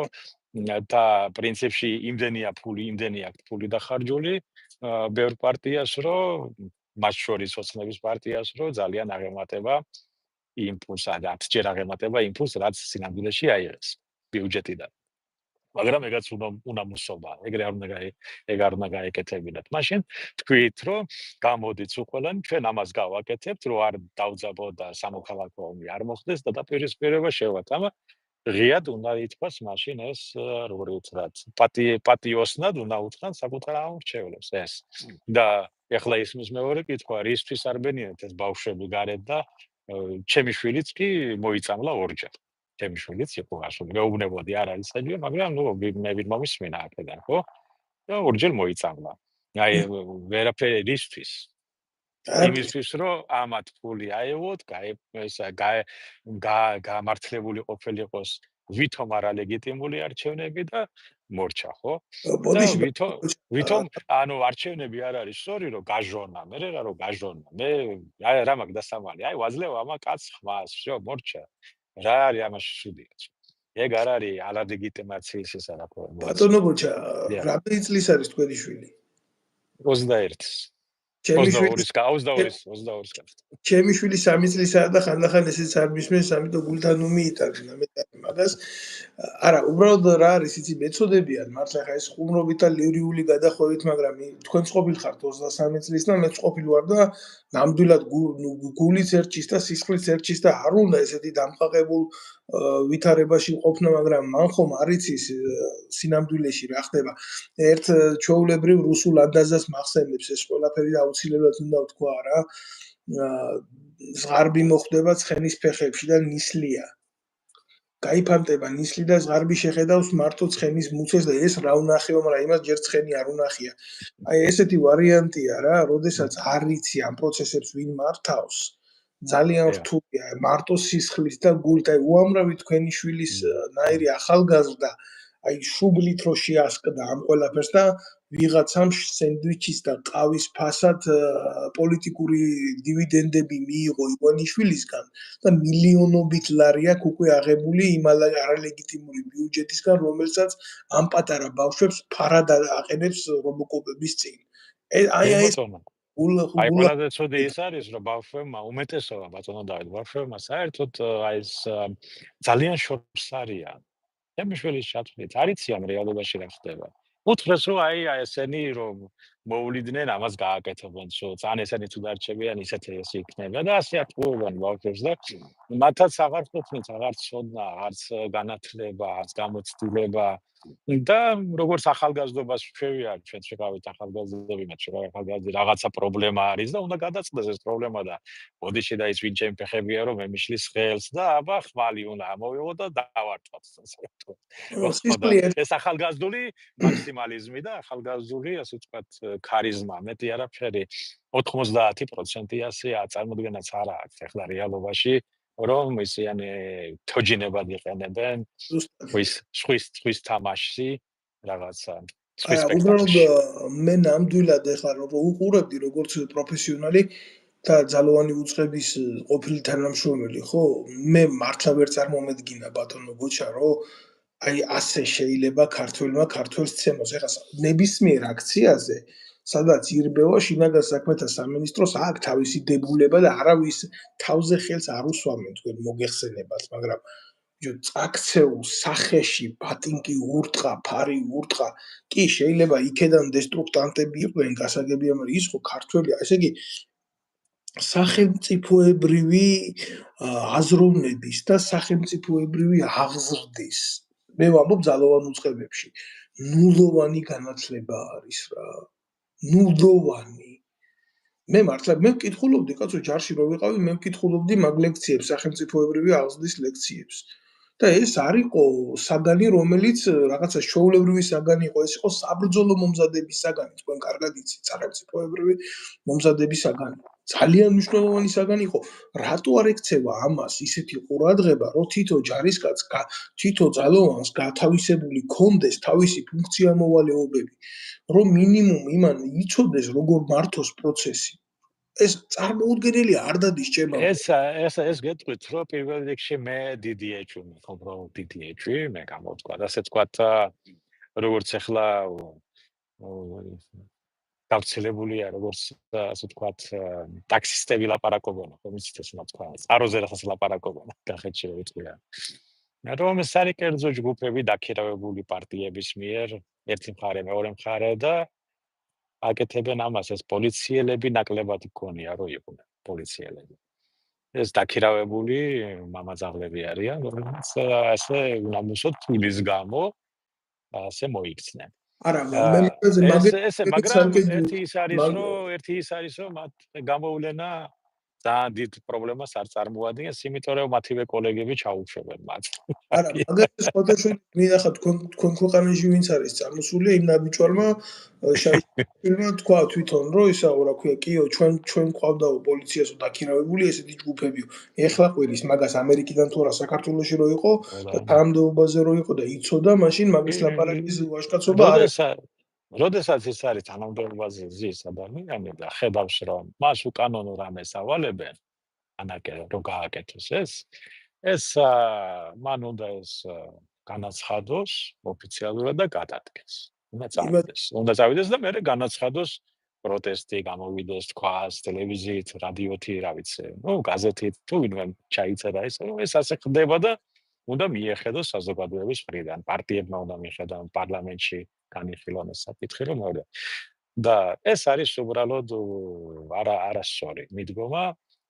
და პრინციპში იმდენი აქვს ფული დახარჯული ბევრ პარტიას, რომ მათ შორის ოცნების პარტიას, რომ ძალიან აღემატება იმპულს, 10-ჯერ აღემატება იმპულს, რაც სინამდვილეში აიღეს ბიუჯეტიდან. მაგრამ ეგაც უნამუსობა, ეგრე არ უნდა გაეკეთებინათ. მაშინ თქვით, რომ გამოდით უყველანი, ჩვენ ამას გავაკეთებთ, რომ არ დავძაბოთ და სამოქალაქო ომი არ მოხდეს და დაპირისპირება შევათ. ამა ღიად უნდა ითქვას მაშინ ეს როგორი ვთქვათ, პატიოსნად უნდა უთხრან საკუთარ ამორჩევლებს ეს. და ეხლა ისმის მეორე კითხვა, რისთვის არ ბენიათ ეს ბავშვები გარეთ და ჩემი შვილიც კი მოიწამლა ორჯერ. ჩემი შვილიც იყო ასული, მეუბნებოდი არ არის საჯი, მაგრამ ნუ მე ვინ მომისმენა აქედან, ხო? და ორჯერ მოიწამლა. აი ვერაფერი რისთვის? იმისთვის რომ ამათ ფული აეღოთ, გამართლებული ყოფილიყოს ვითომ არალეგიტიმური არჩევნები და მორჩა, ხო? ვითომ ანუ არჩევნები არ არის სწორი რომ გაჟონა, მე რა გაჟონა. მე რა მაგ დასამალი, აი ვაძლევ ამა კაც ხმას, всё, მორჩა. რა არის ამაში შუდია? ეგ არ არის არალეგიტიმაციის ეს არაფერი. ბატონო გოჩა, რამდენი წლის არის თქვენი შვილი? 21-ის. 22-ის. ჩემი შვილი 3 წლისაა და ხანდახან ესეც არ მისმენს, ამიტომ გულთან უმიიტანინა მეტად მაგას. არა, უბრალოდ რა არის, იცი, მეწოდებიან, მართლა ხა ეს ხუმრობით და ლირიული გადახვევით, მაგრამ თქვენც ყოფილხართ 23 წლის და მეც ყოფილი ვარ და ნამდვილად გულიც ერჩის და სისხლიც ერჩის და არ უნდა ესეთი დამყაყებულ ვითარებაში ყოფნა, მაგრამ მან ხომ არ იცის სინამდვილეში რა ხდება. ერთ ჩვეულებრივ რუსულ ანდაზას მახსენებს ეს ყველაფერი და აუცილებლად უნდა ვთქვა რა. ზღარბი მოხდება ცხენის ფეხებში და ნისლია. გაიფანტება ნისლი და ზღარბი შეხედავს მარტო ცხენის მუცეს და ეს რა უნახება, მაგრამ იმას ჯერ ცხენი არ უნახია. აი ესეთი ვარიანტია რა, როდესაც არ იცი ამ პროცესებს ვინ მართავს. ძალიან რთულია მარტო სისხლის და გულით, აი უამრავი თქვენი შვილის ნაირი ახალგაზრდა, აი შუბლით რო შეასკდა ამ ყველაფერს და ვიღაცამ სენდვიჩის და ყავის ფასად პოლიტიკური დივიდენდები მიიღო ივანიშვილისგან და მილიონობით ლარი აქვს უკვე აღებული იმ არალეგიტიმური ბიუჯეტისგან, რომელსაც ამ პატარა ბავშვებს ფარად აყენებს რობოკოპების წინ. აი ყველაზე ცუდი ის არის, რომ ბავშვებმა უმეტესობა ბატონო დავით, ბავშვებმა საერთოდ აი ეს ძალიან შორს არიან. ჩემი შვილის ჩათვლით, არ იციან რეალობაში რა ხდება. უთხრეს რომ აი ესენი რომ მოვuliდნენ ამას გააკეთებენ ან ესენი თუ დარჩებიან ისეთი ეს იქნება და ასე ატყუებენ ბავშვებს და მათაც აღარ ყოფნით აღარ ცოდნა არც განათლება არც გამოცდილება და როგორც ახალგაზრდობას შევიარეთ ჩვენ შეგავით ახალგაზრდები მათ ახალგაზრდები რაღაცა პრობლემა არის და უნდა გადაწყდეს ეს პრობლემა და ბოდიში და ის ვინ ჩემი ფეხებია რომ მე მიშლის ხელს და აბა ხმალი უნდა ამოვიღო და დავარტყოთ ეს ახალგაზრდული მაქსიმალიზმი და ახალგაზრდული ასე ვთქვათ ქარიზმა მეტი არაფერი 90% ასე წარმოდგენაც არა აქვს ახლა რეალობაში რომ ისინი თოჯინებად იყენებენ სხვის თამაშში რაღაცა სხვის სპექტაკლში. მე ნამდვილად ეხლა რომ უყურებდი როგორც პროფესიონალი და ძალოვანი უწყების ყოფილი თანამშრომელი, ხო? მე მართლა ვერ წარმომედგინა ბატონო ბოჩა, რომ აი ასე შეიძლება ქართველმა ქართველს ცემოს. ეხლა ნებისმიერ აქციაზე სადაც ირბევა შინაგან საქმეთა სამინისტროს აქვს თავისი დებულება და არავის თავზე ხელს არ უსვამენ თქვენ მოგეხსენებათ, მაგრამ წაქცეულ სახეში ბატინკი ურტყა, ფარი ურტყა, კი შეიძლება იქედან დესტრუქტანტები იყვნენ გასაგებია, მაგრამ ის ხო ქართველია, ესე იგი სახელმწიფოებრივი აზროვნების და სახელმწიფოებრივი აღზრდის მე ვამბობ ძალოვან უწყებებში ნულოვანი განათლება არის რა. ნულოვანი. მე მართლა მე ვკითხულობდი კაცო ჯარში რო ვიყავი, მე ვკითხულობდი მაგ ლექციებს, სახელმწიფოებრივი აღზრდის ლექციებს. და ეს არისო საგანი, რომელიც რაღაცა ჩვეულებრივი საგანი იყო, ეს იყო საბრძოლო მომზადების საგანი, თქვენ კარგად იცით, სახელმწიფოებრივი მომზადების საგანი. ძალიან მნიშვნელოვანი საგანი იყო. რატო არ ექცევა ამას ისეთი ყურადღება, რომ თითო ჯარისკაცს, თითო ძალოვანს გათავისებული კონდეს თავისი ფუნქციამოვალეობები, რომ მინიმუმ იმან იცოდეს როგორ მართოს პროცესი. ეს წარმოუდგენელია, არ დადის ჩემო. ეს გეტყვით, რომ პირველ რიგში მე დიდი ეჭვი მქონდა, რომ დიდი ეჭვი მე გამოვთქვა, ასე თქვათ, როგორც ახლა გავცელებულია, როგორც ასე თქვათ, ტაქსისტები ლაპარაკობენ, ხომ იცით ეს რა თქვა, წაროზე რაღაც ლაპარაკობენ, კახეთში რო ვიტყვია. რომ ეს არის კერძო ჯგუფები დაქირავებული პარტიების მიერ, ერთი მხარე, მეორე მხარე და აკეთებენ ამას, ეს პოლიციელები ნაკლებად იქონია, რომ იყვნენ პოლიციელები. ეს დაქირავებული მამაძაღლები არიან, რომლებიც ასე უნამუსოდ ფულის გამო ასე მოიქცნენ. არა, მაგრამ ერთი ის არის, რომ მათ გამოვლენა ძალიან დიდ პრობლემას არ წარმოადგენს, იმიტომ რომ მათივე კოლეგები ჩაუშვებენ მათ. არა, მაგალითად ფოტოშოპი მინახა თქვენ ქვეყანაში ვინც არის წარმოსული, იმ ნაბიჯვარმა შაიშვილმა თქვა თვითონ, რომ ისაო რა ქვია, კიო, ჩვენ ყავდაო პოლიციასო დაქირავებული ესეთი ჯგუფებიო. ეხლა ყვირის მაგას ამერიკიდან თუ არა საქართველოში რო იყო და თანამდებობაზე რო იყო და იცოდა, მაშინ მაგის ლაპარაკის ვაჟკაცობა არ როდესაც ეს არის თანამდებობაზე ზის ადამიანი და ხედავს რომ მას უკანონო რამეს ავალებენ, რომ გააკეთოს ეს მან უნდა ეს განაცხადოს ოფიციალურად და გადადგეს. უნდა წავიდეს და მე განაცხადოს პროტესტი, გამოვიდეს თქვას ტელევიზიით, რადიოთი, რა ვიცი, გაზეთით, თუ ვინმე ჩაიწერა ეს ასე ხდება და უნდა მიეხედოს საზოგადოების მხრიდან, პარტიებმა უნდა მიეხედონ პარლამენტში განიხილონ ეს საკითხი რომ მოვა. და ეს არის უბრალოდ არასწორი მიდგომა,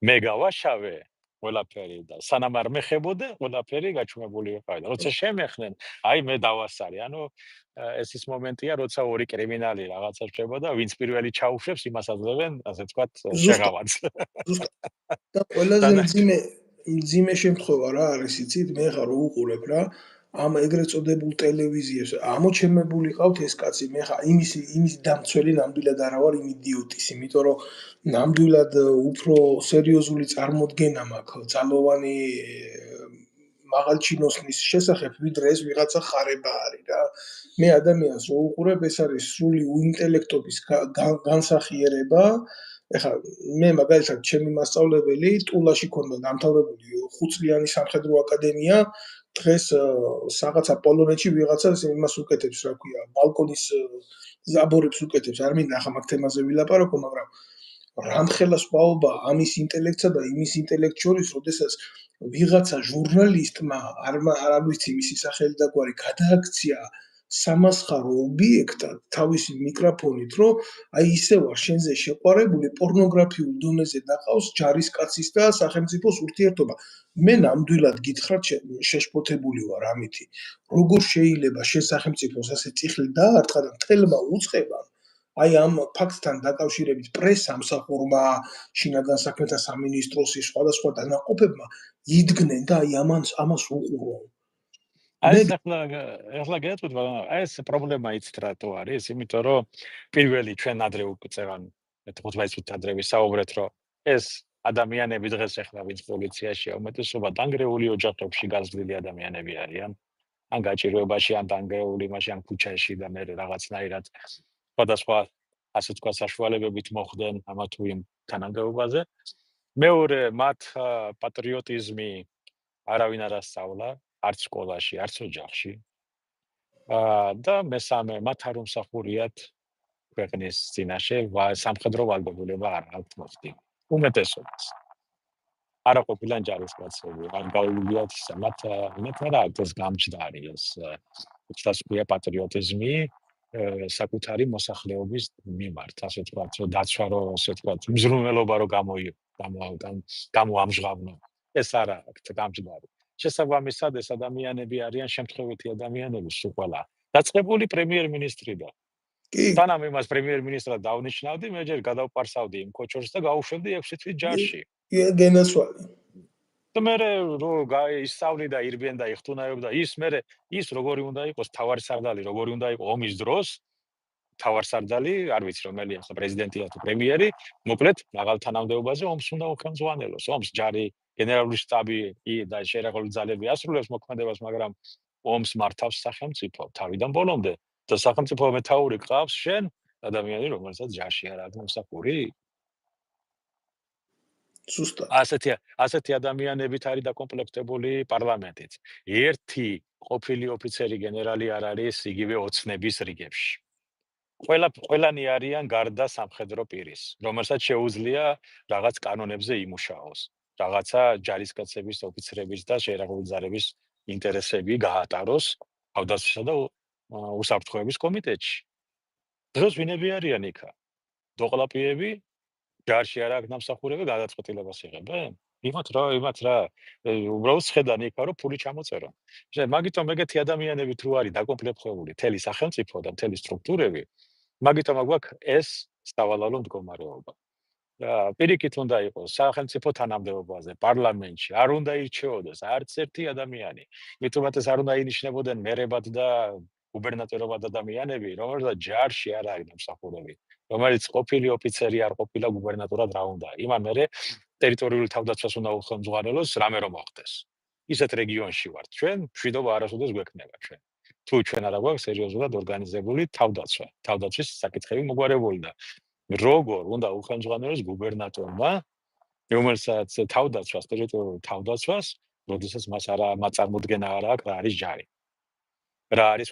მე გავაშავე ყველაფერი და სანამ არ მეხებოდე, ყველაფერი გაჩვენებული ვიყავი. როცა შემეხნენ, აი მე დავასწარი. ანუ ეს ის მომენტია, როცა ორი კრიმინალი რაღაცა რჩება და ვინც პირველი ჩაუშვებს, იმას აძლევენ, ასე ვთქვათ, შეღავანს. და ყველაზე მძიმე შემთხვევა რა არის, იცით, მე ხარ უყურებ რა, ამ ეგრეთ წოდებულ ტელევიზიებს ამოჩემებული ყავთ ეს კაცი, მე ხა იმის დამცველი ნამდვილად არა ვარ, იმ იდიოტის, იმიტომ რომ ნამდვილად უფრო სერიოზული წარმოდგენა მაქვს ძალოვანი მაღალჩინოსნის შესახებ, ვიდრე ეს ვიღაცა ხარება არის რა. მე ადამიანს რო უყურებ, ეს არის სრული უინტელექტობის განსახიერება. ეხლა მე მაგალითად ჩემი მასწავლებელი ტულაში ქონდა დამთავრებული 5 წლიანი სამხედრო აკადემია. დღეს რაღაცა პოლონეთში ვიღაცას იმას უკეთებს, რა ქვია, ბალკონის ზაბორებს უკეთებს. არ მინდა ახლა მაგ თემაზე ვილაპარაკო, მაგრამ რამხელა სხვაობა ამის ინტელექტსა და იმის ინტელექტ შორის, როდესაც ვიღაცა ჟურნალისტმა არ ვიცი მისი სახელი და გვარი გადააქცია სამასხარო ობიექტად თავისი მიკროფონით, რომ აი ისე ვარ შენზე შეყვარებული, პორნოგრაფიულ დონეზე დაყავს ჯარისკაცის და სახელმწიფოს ურთიერთობა. მე ნამდვილად გითხრათ შეშფოთებული ვარ ამითი. როგორ შეიძლება შენ სახელმწიფოს ასე წიხლი დაარტყა და მთელმა უწყებამ აი ამ ფაქტთან დაკავშირებით პრესა ამსახურმა, შინაგან საქმეთა სამინისტროსი, სხვადასხვა დანაყოფებმა იდგნენ და აი ამას უყურო. ეს ახლა გეტყვით, მაგრამ ეს პრობლემა იცით რატო არის? იმიტომ რომ პირველი ჩვენ ადრე უწევან 15 წუთი ადრე ვისაუბრეთ, რომ ეს ადამიანები დღეს ახლა ვინც პოლიციაშია, უმეტესობა დანგრეული ოჯახებში გაზრდილი ადამიანები არიან. ან გაჭირვებაში, ან დანგრეული მაშინ ან ქუჩაში და მე რაღაცნაირად სხვადასხვა ასე თქვა საშუალებებით მოხდნენ ამა თუ იმ თანამდებობაზე. მეორე, მათ პატრიოტიზმი არავინ არ ასწავლა, არც სკოლაში, არც ოჯახში. და მესამე, მათ არ უმსახურიათ ქვეყნის წინაშე სამხედრო ვალდებულება არ აქვთ მოხდი. უმეტესობას. არა ყოფილან ჯარისკაცები, არ გაუვლიათ მათ რა აქვს ეს გამჯდარი ეს უცდასკვია პატრიოტიზმი საკუთარი მოსახლეობის მიმართ, ასე ვთქვათ, რომ დაცვა რო ასე ვთქვათ, მზრუნველობა რო გამოამჟღავნო. ეს არა აქვს გამჯდარი. შესაბამისად, ეს ადამიანები არიან შემთხვევითი ადამიანები სულ ყველა. დაწყებული პრემიერ-მინისტრიდან. სანამ იმას პრემიერ-მინისტრად დავნიშნავდი, მე ჯერ გადავპარსავდი იმ ქოჩორს და გავუშვებდი 6 თვით ჯარში. გენასვალი. და მე რო ისწავლი და ირბენ და იხტუნაებდა ის როგორი უნდა იყოს თავარსარდალი, როგორი უნდა იყოს ომის დროს თავარსარდალი, არ ვიცი რომელი ახლა პრეზიდენტია თუ პრემიერი, მოკლედ მაღალ თანამდებობაზე ომს უნდა უხელმძღვანელოს. ომს ჯარი, გენერალური შტაბი და შერეღებული ძალები ასრულებს მოქმედებას, მაგრამ ომს მართავს სახელმწიფო თავიდან ბოლომდე და სახელმწიფო მეთაური ყავს შენ ადამიანი, რომელსაც ჯარში არ აქვს მოსახური. ზუსტად. ასეთი ადამიანებით არის დაკომპლექტებული პარლამენტიც. ერთი ყოფილი ოფიცერი გენერალი არ არის იგივე ოცნების რიგებში. ყველანი არიან გარდა სამხედრო პირის, რომელსაც შეუძლია რაღაც კანონებზე იმუშაოს, რაღაცა ჯარისკაცების, ოფიცრების და შერეღებული ძალების ინტერესები გაატაროს თავდაცვისა და უსაფრთხოების კომიტეტში. დღეს ვინები არიან იქა? დოყლაპიები ჯარში არ აქვს დამსახურება, გადაწყვეტილებას იღებენ? იმათ რა, უბრალოდ შედან იქა, რომ ფული ჩამოწერონ. მაგიტომ ეგეთი ადამიანები თუ არის დაკომპლექტებული მთელი სახელმწიფო და მთელი სტრუქტურები, მაგიტომ აგვაქვს ეს სავალალო მდგომარეობა. პირიქით უნდა იყოს სახელმწიფო თანამდებობაზე, პარლამენტში, არ უნდა ირჩეოდეს არც ერთი ადამიანი. მithumetes არ უნდა ინიშნებოდნენ მერებად და გუბერნატორებად ადამიანები, რომელსაც ჯარში არ არის დამსახურებული. რომელიც ყოფილი ოფიცერი არ ყოფილა გუბერნატორად რა უნდა. იმან მერე ტერიტორიული თავდაცვას უნდა უხელმძღვანელოს რამე რომ მოხდეს. ისეთ რეგიონში ვართ ჩვენ, მშვიდობა არასოდეს გვექნება ჩვენ. თუ ჩვენ არ აგვაქვს სერიოზულად ორგანიზებული თავდაცვა, თავდაცვის საკითხები მოგვარებული და როგორ უნდა უხელმძღვანელოს გუბერნატორმა, რომელსაც თავდაცვას, ტერიტორიული თავდაცვას, როდესაც მას წარმოდგენა არ აქვს, რა არის ჯარი. რა არის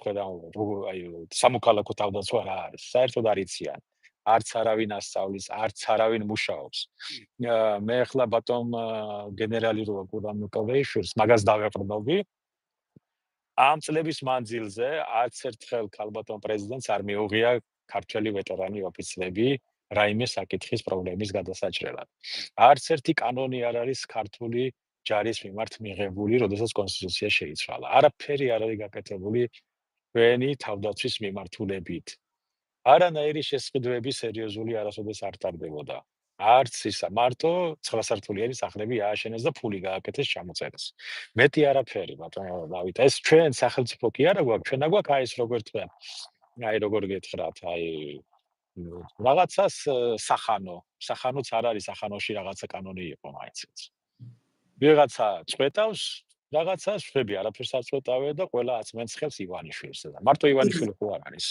სამოქალაქო თავდაცვა რა არის? საერთოდ არ იციან. არც არავინ ასწავლის, არც არავინ მუშაობს. მე ახლა ბატონ გენერალი როაკურამიკოვეიშვილს მაგას დავეყრდნობი. ამ წლების მანძილზე არც ერთხელ ქალბატონ პრეზიდენტს არ მიუღია ქართველი ვეტერანი ოფიცრები რაიმე საკითხის პრობლემის გადასაჭრელად. არც ერთი კანონი არ არის ქართული ჯარის მიმართ მიღებული, როდესაც კონსტიტუცია შეიცვალა. არაფერი არ არის გაკეთებული ჩვენი თავდაცვის მიმართულებით. არანაირი შესყიდვები სერიოზული არასოდეს არ ტარდებოდა. არც ისა, მარტო 9 სართულიანი სახლები ააშენეს და ფული გააკეთეს ჩამოწერეს. მეტი არაფერი, ბატონო დავით. ეს ჩვენ სახელმწიფო კი არა გვაქვს, ჩვენ აგვაქვს აი ეს როგორ თქვენ. აი როგორ გეთხრათ, აი რაღაცას სახანოც არ არის, სახანოში რაღაცა კანონი იყო მაინც. ვიღაცა წვეტავს, რაღაცას შვები არაფერს არ წვეტავენ და ყველა აწმენს ხელს ივანიშვილს და მარტო ივანიშვილი ხო არ არის.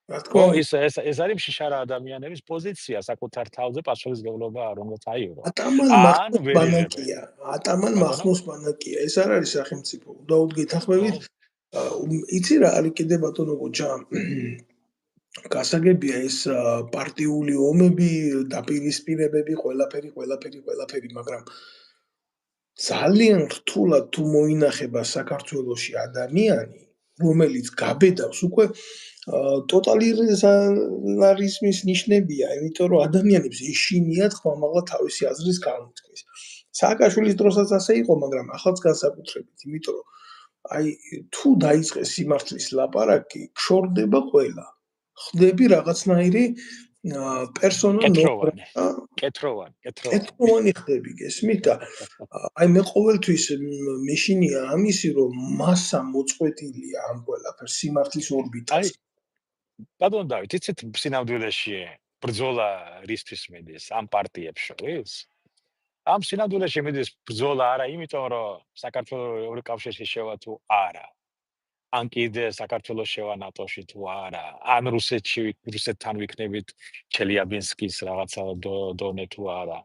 ეს არის მშიშარა ადამიანების პოზიცია საკუთარ თავზე პასუხისმგებლობა არ უნდა აიღო. ატამან მახნოს ბანაკია. ეს არ არის სახელმწიფო. უდაოდ გეთახმებით. იცი რა არის კიდე ბატონო გოჯა? გასაგებია ეს პარტიული ომები, დაპირისპირებები, ყველაფერი, მაგრამ ძალიან რთულად თუ მოინახება საქართველოში ადამიანი, რომელიც გაბედავს უკვე ტოტალიტარიზმის ნიშნებია, იმიტომ რომ ადამიანებს ეშინიათ ხმამაღლა თავისი აზრის გამოთქმის. სააკაშვილის დროსაც ასე იყო, მაგრამ ახალც განსაკუთრებით, იმიტომ რომ აი თუ დაიწყეს სიმართლის ლაპარაკი, გშორდება ყველა. ხდები რაღაცნაირი პერსონა კეთროვანი. ნონ-გრატა, კეთროვანი. კეთროვანი ხდები, გესმით და აი მე ყოველთვის მეშინია ამისი, რომ მასა მოწყვეტილია ამ ყველაფერს სიმართლის ორბიტას. აი ბატონ დავით, იცით სინამდვილეში ბრძოლა რისთვის მიდის ამ პარტიებს შორის? ამ სინამდვილეში მიდის ბრძოლა არა იმიტომ, რომ საქართველოს ევროკავშირში შევა თუ არა. ან კიდე საქართველოს შევა ნატოში თუ არა, ან რუსეთთან ვიქნებით ჩელიაბინსკის რაღაცა დონე თუ არა.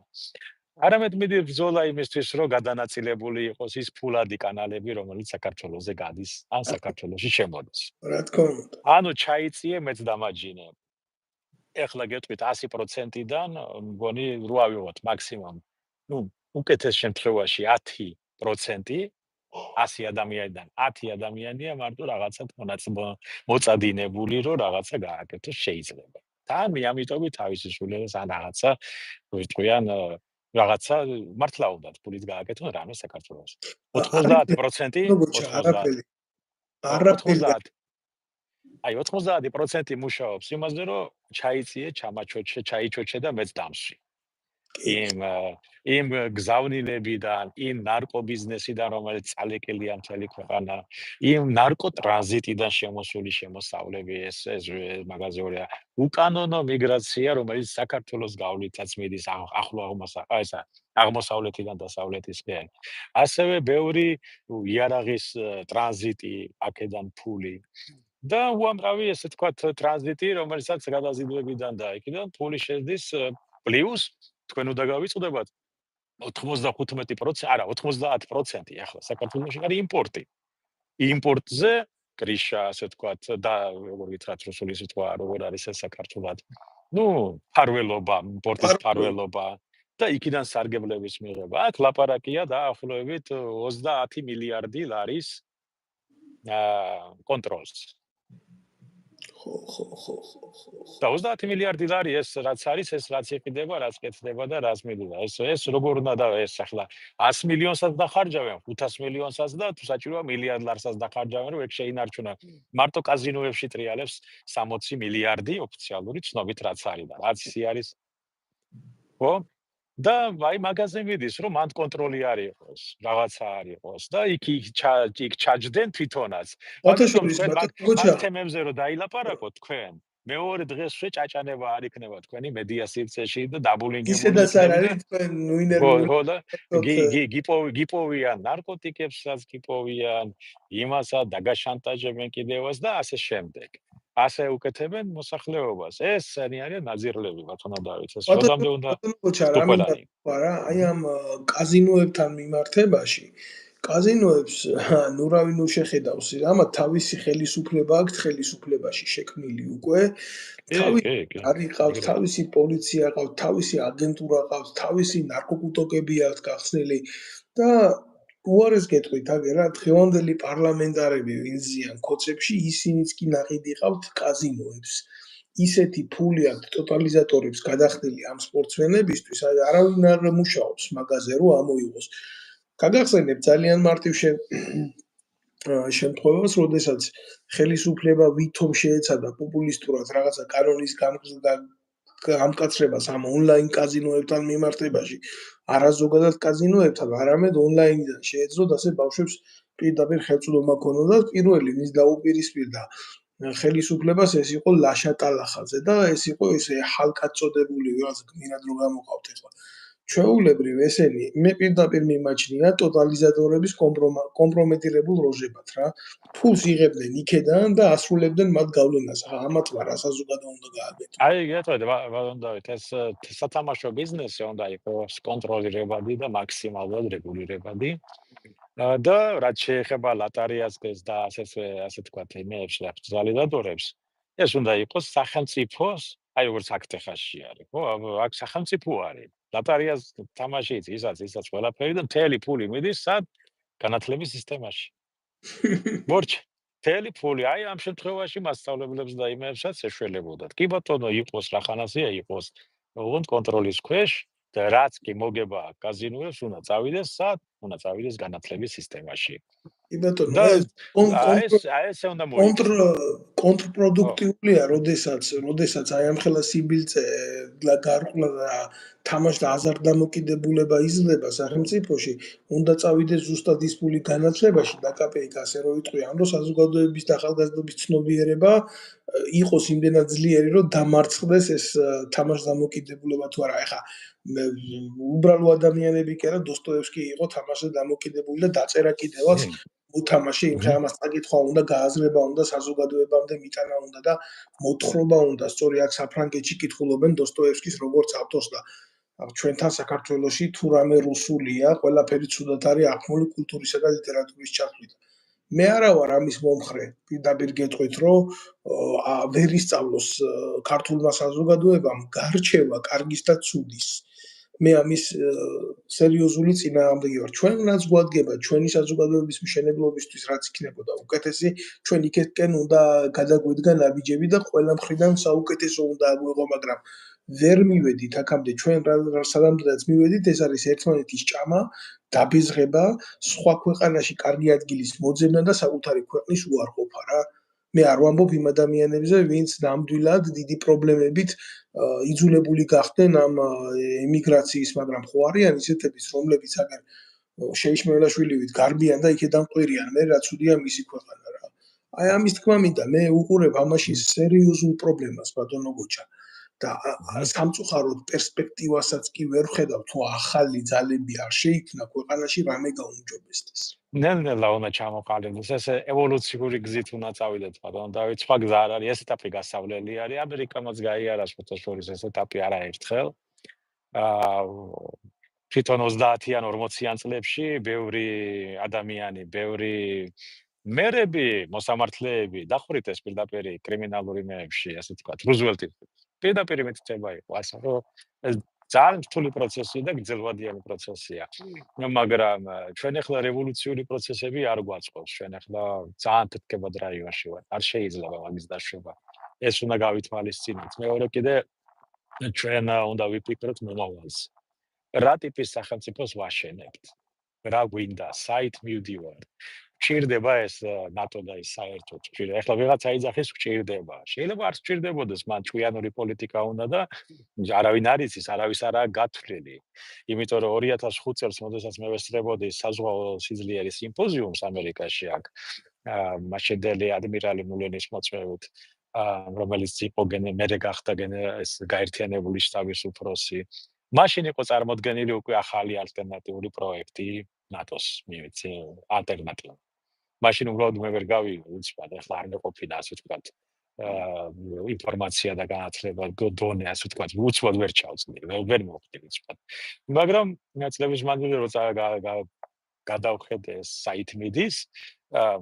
არამედ მიდის ბრძოლა იმისთვის, რომ გადანაწილებული იყოს ის ფულადი კანალები, რომელიც საქართველოზე გადის, ან საქართველოში შემოდის. რა თქმა უნდა. ანუ ჩაიწიე მეც დამაჯინე. ეხლა გეტყვით 100%-დან, მგონი 8 ავიღოთ მაქსიმუმ. უკეთეს შემთხვევაში 10%, 100 ადამიანიდან 10 ადამიანია მარტო რაღაცა მოწადინებული, რომ რაღაცა გააკეთოს შეიძლება. და ამიტომი თავისი სულელეს ან რაღაცა ვიტყვიან რაღაცა მართლა უნდათ ფულით გააკეთონ რამე საქართველოს. 90%, არაფერი. აი 90% მუშაობს იმაზე, რომ ჩაიწიე, ჩაიჩოჩე და მეც დამსვი. იმ გზავნილებიდან, იმ ნარკობიზნესიდან, რომელიც წალეკილია მთელი ქვეყანა, იმ ნარკოტრანზიტიდან შემოსული შემოსავლები, ეს მაგაზეურია. უკანონო მიგრაცია, რომელიც საქართველოს გავლითაც მიდის აღმოსავლეთიდან დასავლეთისკენ. ასევე ბევრი იარაღის ტრანზიტი, აქედან ფული. და უამრავი ესე თქვათ ტრანზიტი, რომელსაც გადაზიდვებიდან და იქიდან ფული შედის პლუს თქვენ უნდა გავიწყდებათ 95%, არა 90% ახლა საქართველოში არის იმპორტი. იმპორტზე კრიშა, ასე თქვათ, და როგორ გითხრათ რუსული სიტყვა, როგორ არის ეს საქართველოს. ფარველობა, იმპორტის ფარველობა და იქიდან სარგებლების მიღება. აქ ლაპარაკია დაახლოებით 30 მილიარდი ლარის კონტროლს. და 30 მილიარდი ლარი ეს რაც არის, ეს რაც იყიდება, რაც კეთდება და რაც მიდოდა. ეს როგორ უნდა და ეს ახლა 100 მილიონსაც დახარჯავენ, 500 მილიონსაც და თუ საჭიროა მილიარდ ლარსაც დახარჯავენ, რომ ეგ შეინარჩუნა. მარტო კაზინოებში ტრიალებს 60 მილიარდი ოფიციალური ცნობით რაც არის და რაც ის არის. ხო? და აი მაგაზე მიდის, რომ მანდ კონტროლი არ იყოს, რაღაცა არ იყოს და იქ ჩაჯდენ თვითონაც. ამ თემებზე რომ დაილაპარაკოთ თქვენ, მეორე დღესვე ჭაჭანება არ იქნება თქვენი მედია სივრცეში და დაბულინგებული. ისედაც არ არის თქვენ ვინერული. გიპოვიან ნარკოტიკებსაც, გიპოვიან იმასაც, დაგაშანტაჟებენ კიდევაც და ასე შემდეგ. ასე უკეთებენ მოსახლეობას. ეს არის ნაზირლები, ბატონო დავით. ეს როდამდე უნდა არა, აი ამ კაზინოებთან მიმართებაში, კაზინოებს რავი შეხედავს, ამათ თავისი ხელისუფლება აქვს ხელისუფლებაში შექმნილი უკვე. თავისი პოლიცია ყავს, თავისი აგენტურა ყავს, თავისი ნარკოკუტოკები აქვს გახსნილი და უარეს გეტყვით, აგერ რა დღევანდელი პარლამენტარები ვინ ზიან კოცებში, ისინიც კი ნაყიდი ყავთ კაზინოებს. ისეთი ფული აქვს ტოტალიზატორებს გადახდილი ამ სპორტსმენებისთვის, აი არავინ არ მუშაობს მაგაზე რომ ამოიღოს. გაგახსენებ ძალიან მარტივ შემთხვევას, როდესაც ხელისუფლება ვითომ შეეცადა პოპულისტურად რაღაცა კანონის გამკაცრებას ამ ონლაინ კაზინოებთან მიმართებაში, არა ზოგადად კაზინოებთან, არამედ ონლაინიდან შეეძლოთ ასე ბავშვებს პირდაპირ ხელწოდომა ქონოდათ. პირველი ვის დაუპირისპირდა ხელისუფლებას ეს იყო ლაშა ტალახაძე და ეს იყო ესე ჰალკად წოდებული ვიღაცა გმირად რო გამოყავთ ახლა. ჩვეულებრივ ესენი მე პირდაპირ მიმაჩნია ტოტალიზატორების კომპრომეტირებულ როჟებად რა. ფულს იღებდნენ იქედან და ასრულებდნენ მათ გავლენას. ამათ რა საზოგადო უნდა გააკეთოს. აი გეტყვით, ბატონ დავით, ეს სათამაშო ბიზნესი უნდა იყოს კონტროლირებადი და მაქსიმალურად რეგულირებადი. და რაც შეეხება ლოტარიას და ასე თქვათ, იმეებს და ტოტალიზატორებს, ეს უნდა იყოს სახელმწიფოს, აი როგორც აქ ტეხასში არის, ხო? აქ სახელმწიფო არის. ლოტარიას თამაშიც, ისაც ყველაფერი და მთელი ფული მიდის სად? განათლების სისტემაში. მთელი ფული, აი ამ შემთხვევაში მასწავლებლებს და იმებსაც ეშველებოდათ. კი ბატონო, იყოს რახანასია, იყოს ოღონდ კონტროლის ქვეშ და რაც კი მოგება კაზინოებს, უნდა წავიდეს სად? უნდა წავიდეს განათლების სისტემაში. კი ბატონო, და ეს ეს უნდა მოიქცეს. კონტრპროდუქტიულია, როდესაც აი ამ ხელა სიბილწე გარყვნილ და თამაშ და აზარ დამოკიდებულება იზრდება სახელმწიფოში, უნდა წავიდეს ზუსტად ის ფული განათლებაში დაკაპეიკა, ასე რომ ვიტყვი, ამ დროს საზოგადოების და ახალგაზრდობის ცნობიერება იყოს იმდენად ძლიერი, რომ დამარცხდეს ეს თამაშ დამოკიდებულება თუ არა. ეხა უბრალო ადამიანები კი არა, დოსტოევსკი იყო თამაშზე დამოკიდებული და დაწერა კიდევაც უთამაში იმ ამას წაკითხვა უნდა, გააზრება უნდა, საზოგადოებამდე მიტანა უნდა და მოთხრობა უნდა. სწორი აქ საფრანგეთში კითხულობენ დოსტოევსკის როგორც ავტორს და ჩვენთან საქართველოში თუ რამე რუსულია, ყველაფერი ცუდად არის აღქმული კულტურისა და ლიტერატურის ჩათვლით. მე არა ვარ ამის მომხრე, პირდაპირ გეტყვით, რომ ვერ ისწავლოს ქართულმა საზოგადოებამ გარჩევა კარგის და ცუდის. მე ამის სერიოზული წინააღმდეგი ვარ. ჩვენ რაც გვადგება ჩვენი საზოგადოების მშენებლობისთვის რაც იქნებოდა უკეთესი, ჩვენ იქეთკენ უნდა გადაგვედგა ნაბიჯები და ყველა მხრიდან საუკეთესო უნდა აგვიღო, მაგრამ ვერ მივედით აქამდე ჩვენ სადამდეც მივედით, ეს არის ერთმანეთის ჭამა, დაბეზღება, სხვა ქვეყანაში კარგი ადგილის მოძებნა და საკუთარი ქვეყნის უარყოფა რა. მე არ ვამბობ იმ ადამიანებზე, ვინც ნამდვილად დიდი პრობლემებით იძულებული გახდნენ ამ ემიგრაციის, მაგრამ ხო არიან ისეთების, რომლებიც აგერ შეიშმელაშვილივით გარბიან და იქედან ყვირიან, მე რა ცუდია მისი ქვეყანა რა. აი ამის თქმა მინდა, მე უყურებ ამაში სერიოზულ პრობლემას, ბატონო გოჩა. და სამწუხაროდ პერსპექტივასაც კი ვერ ვხედავ, თუ ახალი ძალები არ შეიქმნა ქვეყანაში რამე გაუმჯობესდეს. ნელ-ნელა უნდა ჩამოყალიბდეს, ეს ევოლუციური გზით უნდა წავიდეთ, ბატონო დავით, სხვა გზა არ არის, ეს ეტაპი გასავლელი არის, ამერიკამაც გაიარა შეთაშორის ეს ეტაპი არაერთხელ. თვითონ 30-იან 40-იან წლებში ბევრი ადამიანი, ბევრი მერები, მოსამართლეები დახვრით ეს პირდაპირ კრიმინალური მეებში, ასე ვთქვათ, რუზველტი პირდაპირ მითითება იყო, ასე რომ ეს ძალიან რთული პროცესი და გრძელვადიანი პროცესია. მაგრამ ჩვენ ახლა რევოლუციური პროცესები არ გვაწყობს, ჩვენ ახლა ძალიან თეთრკებად რაიონში ვართ, არ შეიძლება მაგის დაშვება. ეს უნდა გავითვალისწინოთ. მეორე კიდე ჩვენ უნდა ვიფიქროთ მომავალს. რა ტიპის სახელმწიფოს ვაშენებთ? რა გვინდა, საით მივდივართ? გჭირდება ეს ნატო და ის საერთოდ გჭირდება. ეხლა ვიღაცა იძახის გჭირდება. შეიძლება არ გჭირდებოდეს, მან ჭკვიანური პოლიტიკა უნდა და არავინ არ იცის, არავის არაა გათვლილი. იმიტომ რომ 2005 წელს, როდესაც მე ვესწრებოდი საზღვაო სიძლიერის სიმპოზიუმს ამერიკაში აქ, მაშინდელი ადმირალი მულენის მოწვევით, რომელიც იყო მერე გახდა ეს გაერთიანებული შტაბის უფროსი. მაშინ იყო წარმოდგენილი უკვე ახალი ალტერნატიული პროექტი ნატოს, მივიცი, ალტერნატივა. მაშინ უბრალოდ მე ვერ გავიგე, უცბად, ახლა არ მეყოფინა, ასე ვთქვათ, ინფორმაცია და განათლება დონე, ასე ვთქვათ, უცბად ვერ ჩავწვდი, ვერ მოვხდი უცბად. მაგრამ წლების მანძილზე როცა გადავხედე საით მიდის,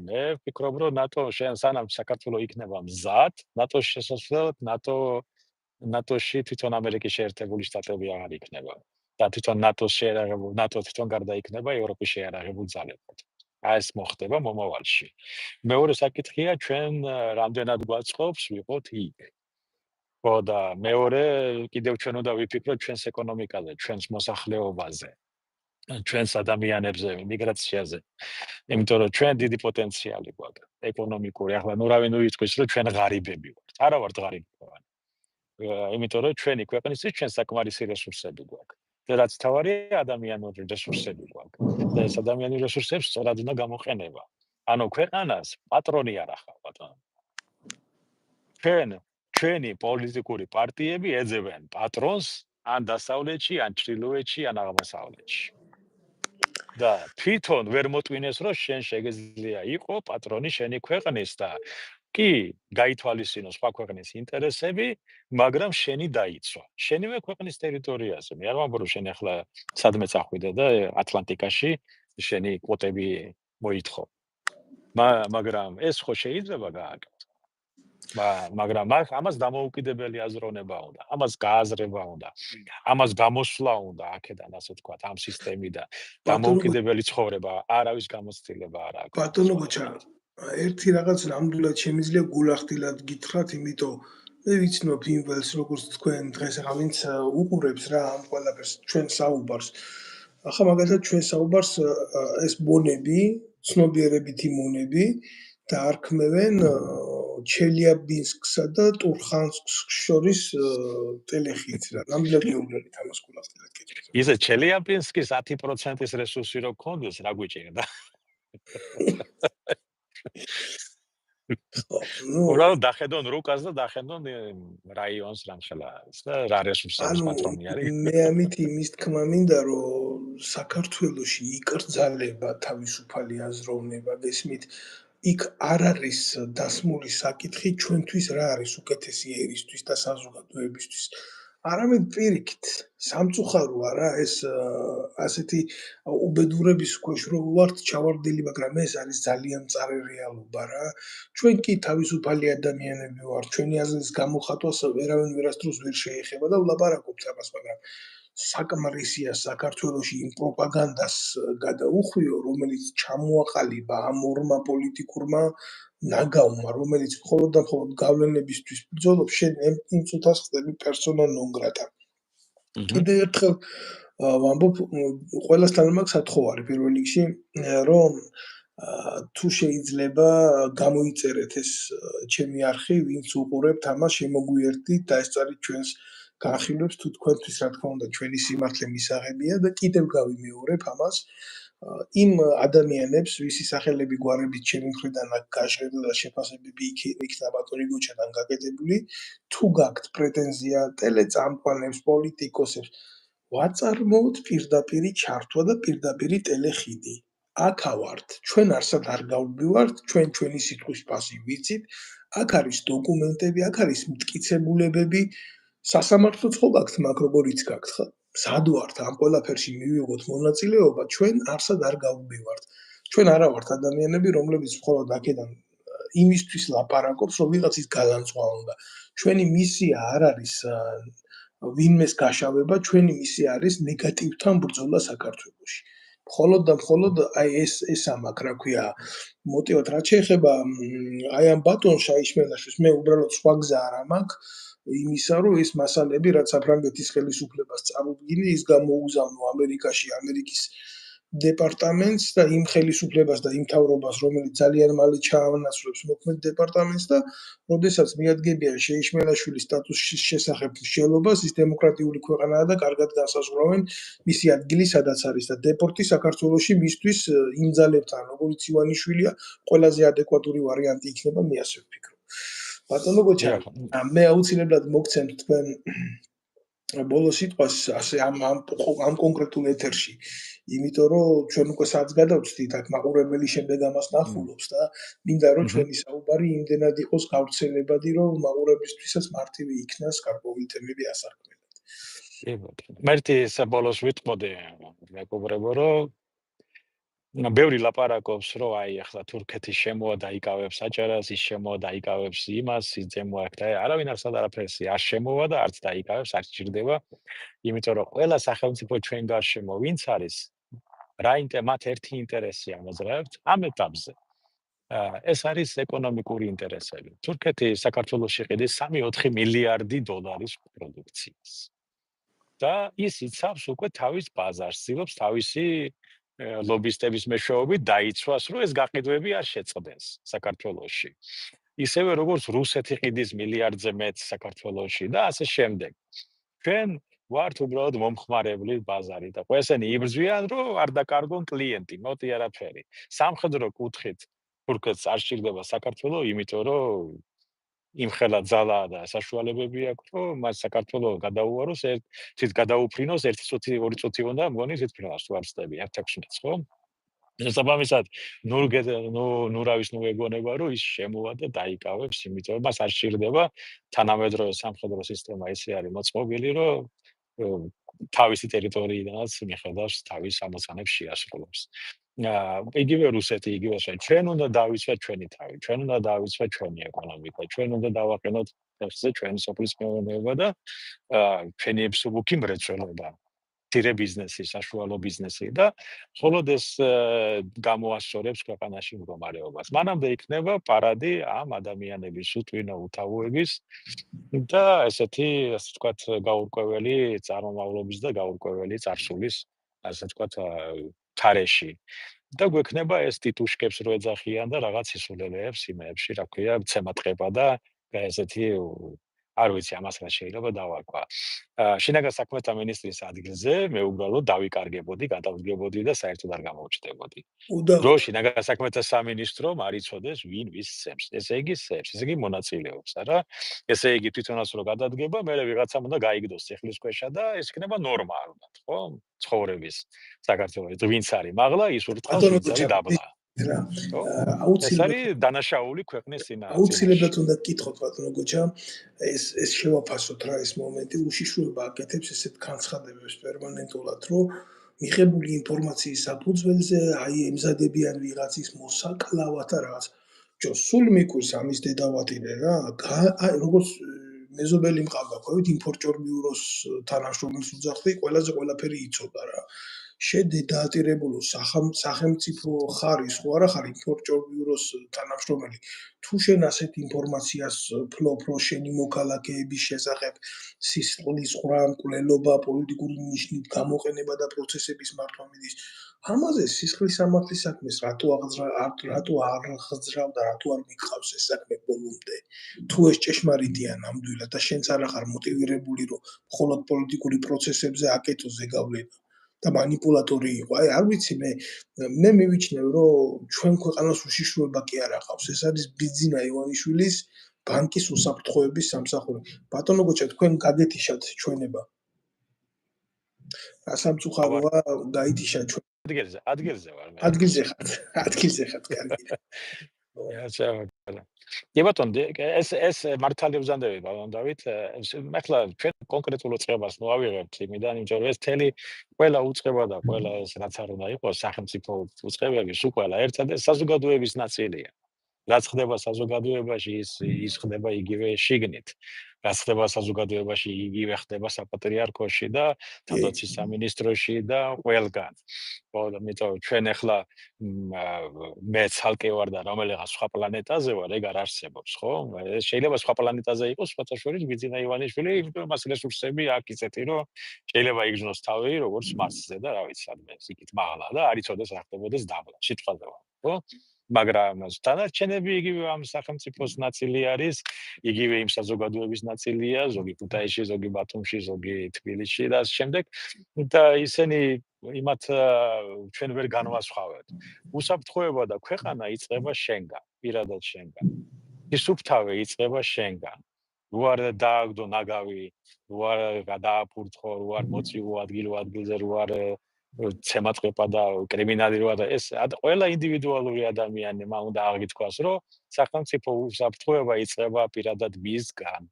მე ვფიქრობ, რომ ნატო სანამ საქართველო იქნება მზად, ნატოს შესასვლელად, ნატოში თვითონ ამერიკის შეერთებული შტატები აღარ იქნება. და თვითონ ნატო თვითონ გარდაიქმნება ევროპის შეიარაღებულ ძალებად. ეს მოხდება მომავალში. მეორე საკითხია, ჩვენ რამდენად გვაწყობს ვიყოთ იქ. ხო და მეორე კიდევ ჩვენ უნდა ვიფიქროთ ჩვენს ეკონომიკაზე, ჩვენს მოსახლეობაზე, ჩვენს ადამიანებზე, მიგრაციაზე. იმიტომ რომ ჩვენ დიდი პოტენციალი გვაქვს ეკონომიკური. ახლა ნურავინ უიტყვის, რომ ჩვენ ღარიბები ვართ. არა ვართ ღარიბები. იმიტომ რომ ჩვენი ქვეყნისთვის ჩვენ საკმარისი რესურსები გვაქვს. და რაც თავარია ადამიანური რესურსები გვაქვს. და ეს ადამიანური რესურსებს სწორად უნდა გამოყენება. ანუ ქვეყანას პატრონი არ ახავ, ბატონო. ჩვენი პოლიტიკური პარტიები ეძებენ პატრონს ან დასავლეთში, ან ჩრდილოეთში, ან აღმოსავლეთში. და თვითონ ვერ მოტვინეს, რომ შენ შეგეძლია იყო პატრონი შენი ქვეყნის და კი გაითვალისწინო სხვა ქვეყნის ინტერესები, მაგრამ შენი დაიცვა. შენივე ქვეყნის ტერიტორიაზე. მე არ ვამბობ, რომ შენ ახლა სადმე წახვიდე და ატლანტიკაში შენი კვოტები მოითხოვ. მაგრამ ეს ხო შეიძლება გააკეთო. მაგრამ ამას დამოუკიდებელი აზროვნება უნდა, ამას გააზრება უნდა, ამას გამოსვლა უნდა აქედან, ასე ვთქვათ, ამ სისტემიდან. დამოუკიდებელი ცხოვრება, არავის გამოცდილება არ აქვს. ბატონო გოჩა, ერთი რაღაც ნამდვილად შემიძლია გულახდილად გითხრათ, იმიტომ მე ვიცნობ იმ ველს, როგორც თქვენ დღეს ახლა ვინც უყურებს რა ამ ყველაფერს ჩვენ საუბარს. ახლა მაგალითად ჩვენ საუბარს ეს მონები, ცნობიერებითი მონები დაარქმევენ ჩელიაბინსკსა და ტურხანსკს შორის ტელეხით რა. ნამდვილად გეუბნებით ამას გულახდილად გითხრათ. ისე ჩელიაბინსკის 10%-ის რესურსი რო გქონდეს, რა გვიჭირდა? უბრალოდ დახედონ რუკას და დახედონ რაიონს რამხელა არის და რა რესურსების პატრონი არის. მე ამით იმის თქმა მინდა, რომ საქართველოში იკრძალება თავისუფალი აზროვნება, გესმით, იქ არ არის დასმული საკითხი ჩვენთვის რა არის უკეთესი ერისთვის და საზოგადოებისთვის. არამედ პირიქით, სამწუხაროა რა ეს ასეთი უბედურების ქვეშ რო ვართ ჩავარდილი, მაგრამ ეს არის ძალიან მწარე რეალობა რა. ჩვენ კი თავისუფალი ადამიანები ვართ, ჩვენი აზრის გამოხატვას ვერავინ ვერასდროს ვერ შეეხება და ვლაპარაკობთ ამას, მაგრამ საკმარისია საქართველოში იმ პროპაგანდას გადაუხვიო, რომელიც ჩამოაყალიბა ამ ორმა პოლიტიკურმა ნაგავმა, რომელიც მხოლოდ და მხოლოდ გავლენებისთვის ბრძოლობს, შენ იმ წუთას ხდები პერსონა ნონ გრატა. კიდევ ერთხელ ვამბობ, ყველასთან მაქვს სათხოვარი პირველ რიგში, რომ თუ შეიძლება გამოიწერეთ ეს ჩემი არხი, ვინც უყურებთ ამას, შემოგვიერთდით და ეს წარით ჩვენს განხილვებს, თუ თქვენთვის რა თქმა უნდა ჩვენი სიმართლე მისაღებია და კიდევ გავიმეორებ ამას, იმ ადამიანებს, ვისი სახელები გვარებით ჩემი მხრიდან აქ გაჟღერდა და შეფასებები იქნა ბატონი გოჩადან გაკეთებული, თუ გაქვთ პრეტენზია ტელეწამყვანებს, პოლიტიკოსებს, ვაწარმოოთ პირდაპირი ჩართვა და პირდაპირი ტელეხიდი. აქა ვართ, ჩვენ არსად არ გავბივართ, ჩვენ ჩვენი სიტყვის ფასი ვიცით, აქ არის დოკუმენტები, აქ არის მტკიცებულებები, სასამართლოც ხო გაქვთ, მაგ როგორიც გაქვთ ხა. სად ვართ ამ ყველაფერში მივიღოთ მონაწილეობა, ჩვენ არსად არ გავბივართ. ჩვენ არა ვართ ადამიანები, რომლებიც მხოლოდ აქედან იმისთვის ლაპარაკობს, რომ ვიღაცის გალანძღვა უნდა. ჩვენი მისია არ არის ვინმეს გაშავება, ჩვენი მისია არის ნეგატივთან ბრძოლა საქართველოში. მხოლოდ და მხოლოდ აი ეს ამაკ, რა ქვია, მოტივად რაც შეეხება აი ამ ბატონ შაიშმელაშვილს, მე უბრალოდ სხვა გზა არ მაქვს იმისა, რომ ეს მასალები, რაც საფრანგეთის ხელისუფლებას წარუდგინე, ის გამოუგზავნო ამერიკაში, ამერიკის დეპარტამენტს და იმ ხელისუფლებას და იმ მთავრობას, რომელიც ძალიან მალე ჩაანაცვლებს მოქმედ დეპარტამენტს და როდესაც მიადგებიან შეიშმელაშვილის სტატუსის შესახებ მსჯელობას, ის დემოკრატიული ქვეყანაა და კარგად განსაზღვრავენ მისი ადგილი სადაც არის და დეპორტი საქართველოში მისთვის იმ ძალებთან, როგორც ივანიშვილია, ყველაზე ადეკვატური ვარიანტი იქნება, მე ასე ვფიქრობ. ბატონო გოჩა, მე აუცილებლად მოგცემთ თქვენ ბოლო სიტყვას ასე ამ კონკრეტულ ეთერში, იმიტომ რომ ჩვენ უკვე საათს გადავწვდით, აქ მაყურებელი შემდეგ ამას ნახულობს და მინდა რომ ჩვენი საუბარი იმდენად იყოს გავრცელებადი, რომ მაყურებლისთვისაც მარტივი იქნას გარკვეული თემები ასარქმელად. მერტი საბოლოს ვიტყოდი, მეგობრებო, რომ ბევრი ლაპარაკობს, რომ აი ახლა თურქეთის შემოა დაიკავებს აჭარას, ის შემოა დაიკავებს იმას, ის ზემო აქ და არავინ არაფერს არ შემოა და არც დაიკავებს, არ სჭირდება, იმიტომ რომ ყველა სახელმწიფო ჩვენ გარშემო ვინც არის, მათ ერთი ინტერესი ამოძრავებთ ამ ეტაპზე. ეს არის ეკონომიკური ინტერესები. თურქეთი საქართველოში ყიდის 3-4 მილიარდი დოლარის პროდუქციას. და ის იცავს უკვე თავის ბაზარს, ცდილობს თავისი ლობისტების მეშვეობით დაიცვას, რომ ეს გაყიდვები არ შეწყდეს საქართველოში. ისევე როგორც რუსეთი ყიდის მილიარდზე მეტ საქართველოში და ასე შემდეგ. ჩვენ ვართ უბრალოდ მომხმარებლი ბაზარი და ყველასენი იბრძვიან, რომ არ დაკარგონ კლიენტი, მოტი არაფერი. სამხედრო კუთხით თურქეთს არ სჭირდება საქართველო, იმიტომ რომ იმხელა ძალა და საშუალებები აქვს, რომ მას საქართველო გადაუაროს, თვით გადაუფრინოს 1 წუთი, 2 წუთი უნდა მგონი თვითმფრინავს თუ არ ვცდები 16-ს, ხო? შესაბამისად, ნურავის ეგონება, რომ ის შემოვა და დაიკავებს, იმიტომ რომ მას არ სჭირდება თანამედროვე სამხედრო სისტემა ისე არის მოწყობილი, რომ თავისი ტერიტორიიდანაც მიხედავს თავის ამოცანებს შეასრულებს. იგივე რუსეთი, იგივე ჩვენ უნდა დავიცვათ ჩვენი თავი, ჩვენ უნდა დავიცვათ ჩვენი ეკონომიკა, ჩვენ უნდა დავაყენოთ ჩვენი სოფლის მეურნეობა და ჩვენი მსუბუქი მრეწველობა. მცირე ბიზნესი, საშუალო ბიზნესი და მხოლოდ ეს გამოასწორებს ქვეყანაში მდგომარეობას. მანამდე იქნება პარადი ამ ადამიანების უთვინო უთავოების და ესეთი, ასე ვთქვათ, გაურკვეველი წარმომავლობის და გაურკვეველი წარსულის, ასე ვთქვათ, თარეში. და გვექნება ეს ტიტუშკებს რო ეძახიან და რაღაც ისულელეებს იმეებში, რა ქვია, ცემატყება და ესეთი არ ვიცი ამას რა შეიძლება დავარქვა. შინაგან საქმეთა მინისტრის ადგილზე მე უბრალოდ დავიკარგებოდი, გადავდგებოდი და საერთოდ არ გამოვჩნდებოდი. რო შინაგან საქმეთა სამინისტრომ არ იცოდეს ვინ ვის სცემს. ესე იგი სცემს, ესე იგი მონაწილეობს, არა? ესე იგი თვითონაც რო გადადგება, მე ვიღაცამ უნდა გაიგდოს ციხლისქვეშა და ეს იქნება ნორმა ალბათ, ხო? ცხოვრების საქართველოს ვინც არის მაღლა, ის ურტყავს ვინც არის დაბლა. რა ეს არის დანაშაული ქვეყნის წინააღმდეგ. აუცილებლად უნდა გკითხოთ ბატონო გოჩა, ეს შევაფასოთ რა ეს მომენტი, უშიშროება აკეთებს ესეთ განცხადებებს პერმანენტულად, რომ მიღებული ინფორმაციის საფუძველზე აი ემზადებიან ვიღაცის მოსაკლავად და რაღაც. სულ მიკვირს ამის დედავატირე რა, როგორც მეზობელი მყავდა, ყვევით ინფორტიორ ბიუროს თანამშრომელს უძახდი, ყველაზე ყველაფერი იცოდა რა. შედედაატირებულო სახელმწიფო ხარის ხო არა ხარ ინფორტიორ ბიუროს თანამშრომელი. თუ შენ ასეთ ინფორმაციას ფლობ, რომ შენი მოქალაქეების შესახებ სისხლის ღვრა, მკვლელობა, პოლიტიკური ნიშნით გამოყენება და პროცესების მართვა მიდის, ამაზე სისხლის სამართლის საქმეს რატო არ ხძრავ და რატო არ მიყავს ეს საქმე ბოლომდე? თუ ეს ჭეშმარიტია ნამდვილად და შენც არ ახარ მოტივირებული, რომ მხოლოდ პოლიტიკური პროცესებზე აკეთო ზეგავლენა და манипуляტორი იყო. აი არ ვიცი მე მივიჩნევ რომ ჩვენ ქვეყანას უშიშროება კი არ ახავს. ეს არის ბიძინა ივანიშვილის ბანკის უსაფრთხოების სამსახური. ბატონო გოჩა თქვენ გაგეთიშათ ჩვენება. რა სამწუხაროა გაითიშა ჩვენ. ადგილზე ვარ მე. ადგილზე ხართ, კარგი. კი ბატონო, ეს მართალი ბრძანდები ბატონ დავით, ახლა ჩვენ კონკრეტულ უწყებას მოავიღებთ იმიდან, იმიტომ რომ ეს თელი ყველა უწყება და ყველა ეს რაც არ უნდა იყოს სახელმწიფო უწყებები, სულ ყველა ერთად საზოგადოების ნაწილია. რაც ხდება საზოგადოებაში, ის ხდება იგივე შიგნით. რაც ხდება საზოგადოებაში, იგივე ხდება საპატრიარქოში და თავდაცვის სამინისტროში და ყველგან. იმიტომ ჩვენ ახლა მე ცალკე ვარ და რომელიღაც სხვა პლანეტაზე ვარ, ეგ არ არსებობს, ხო? შეიძლება სხვა პლანეტაზე იყოს, სხვათა შორის ბიძინა ივანიშვილი, იმიტომ მას რესურსები აქვს ისეთი, რომ შეიძლება იგრძნოს თავი როგორც მარსზე და რა ვიცი, სადმე იქით მაღლა და არ იცოდეს რა ხდებოდეს დაბლა, სიტყვაზე ვარ, ხო? მაგრამ დანარჩენები იგივე ამ სახელმწიფოს ნაწილი არის, იგივე იმ საზოგადოების ნაწილია, ზოგი ქუთაისში, ზოგი ბათუმში, ზოგი თბილისში და ამ შემდეგ და ისინი იმათ ჩვენ ვერ განვასხვავებთ. უსაფრთხოება და ქვეყანა იწყება შენგან, პირადად შენგან. ისუფთავე იწყება შენგან. რო არ დააგდო ნაგავი, რო არ გადააფურთხო, რო არ მოწიო ადგილზე, რო არ ცემატყება და კრიმინალი როა და ეს ყველა ინდივიდუალური ადამიანმა უნდა აღიქواس, რომ სახელმწიფო უსაფრთხოება იწყება პირადად მისგან.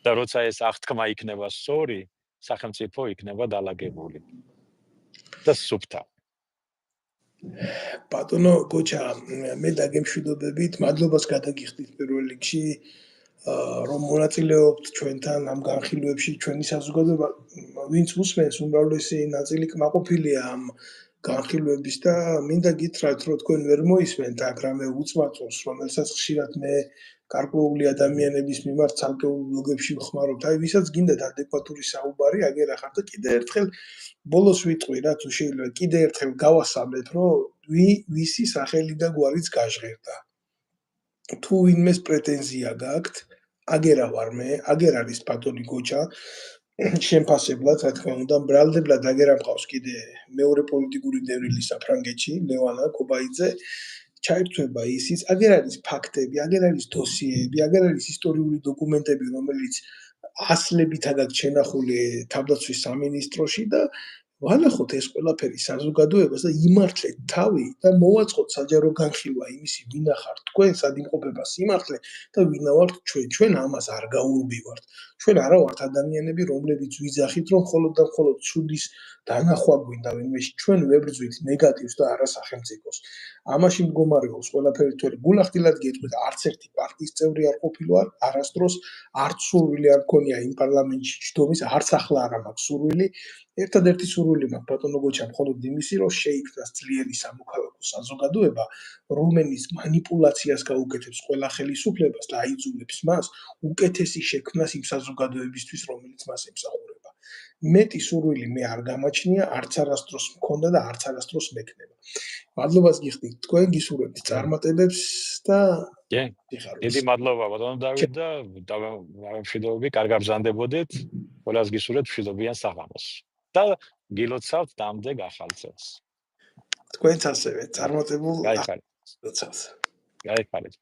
და როცა ეს აღთქმა იქნება სწორი, სახელმწიფო იქნება დალაგებული. და სუფთა. ბატონო გოჩა, მე დაგემშვიდობებით, მადლობას გადაგიხდით პირველ რიგში, რომ მონაწილეობთ ჩვენთან ამ განხილვებში, ჩვენი საზოგადოება, ვინც უსმენს, უმრავლესი ნაწილი კმაყოფილია ამ განხილვების და მინდა გითხრათ, რომ თქვენ ვერ მოისმენთ აქ რამე უწმაწოს, რომელსაც ხშირად მე გარკვეული ადამიანების მიმართ ცალკეულ ბლოგებში ვხმარობთ. აი, ვისაც გინდათ ადეკვატური საუბარი, აგერ ახარ და კიდე ერთხელ ბოლოს ვიტყვი რა, თუ შეიძლება კიდე ერთხელ გავასწავლეთ, რომ ვისი სახელი და გვარიც გაჟღერდა. თუ ვინმეს პრეტენზია გაქვთ, აგერა ვარ მე, აგერ არის ბატონი გოჩა, შემფასებლად, რა თქმა უნდა, ბრალდებლად აგერა მყავს კიდე მეორე პოლიტიკური დევრილი საფრანგეთში, ლევანა კობაიძე, ჩაირთვება ისიც, აგერ არის ფაქტები, აგერ არის დოსიეები, აგერ არის ისტორიული დოკუმენტები, რომელიც ასლებით აქვს შენახული თავდაცვის სამინისტროში და ვალახოთ ეს ყველაფერი საზოგადოებას და იმართლეთ თავი და მოვაწყოთ საჯარო განხილვა იმისი ვინა ხართ თქვენ, სად იმყოფება სიმართლე და ვინა ვართ ჩვენ. ჩვენ ამას არ გაურბივართ. ჩვენ არა ვართ ადამიანები, რომლებიც ვიძახით, რომ მხოლოდ და მხოლოდ ცუდის დანახვა გვინდა ვინმეში. ჩვენ ვებრძვით ნეგატივს და არა სახელმწიფოს. ამაში მდგომარეობს ყველაფერი თორე გულახდილად გეტყვით, არც ერთი პარტიის წევრი არ ყოფილვარ, არასდროს არც სურვილი არ მქონია იმ პარლამენტში ჯდომის, არც ახლა არ მაქვს სურვილი. ერთადერთი სურვილი მაქვს ბატონო გოჩა მხოლოდ იმისი, რომ შეიქმნას ძლიერი სამოქალაქო საზოგადოება, რომელიც манипуляციას გაუკეთებს ყველა ხელისუფლებას და აიძულებს მას უკეთესი შექმნას იმ საზოგადოებისთვის, რომელიც მას ემსახურება. მეტი სურვილი მე არ გამაჩნია, არც არასდროს მქონდა და არც არასდროს მექნება. მადლობას გიხდით თქვენ, გისურვებთ წარმატებებს და კი. სიხარულს. დიდი მადლობა ბატონო დავით და მშვიდობები, კარგ გაბრძანდებოდეთ. ყველას გისურვებთ მშვიდობიან საღამოს. და გილოცავთ დამდეგ ახალ წელს. თქვენც ასევე წარმატებულ გაიხარეთ. როცავს. გაიხარეთ.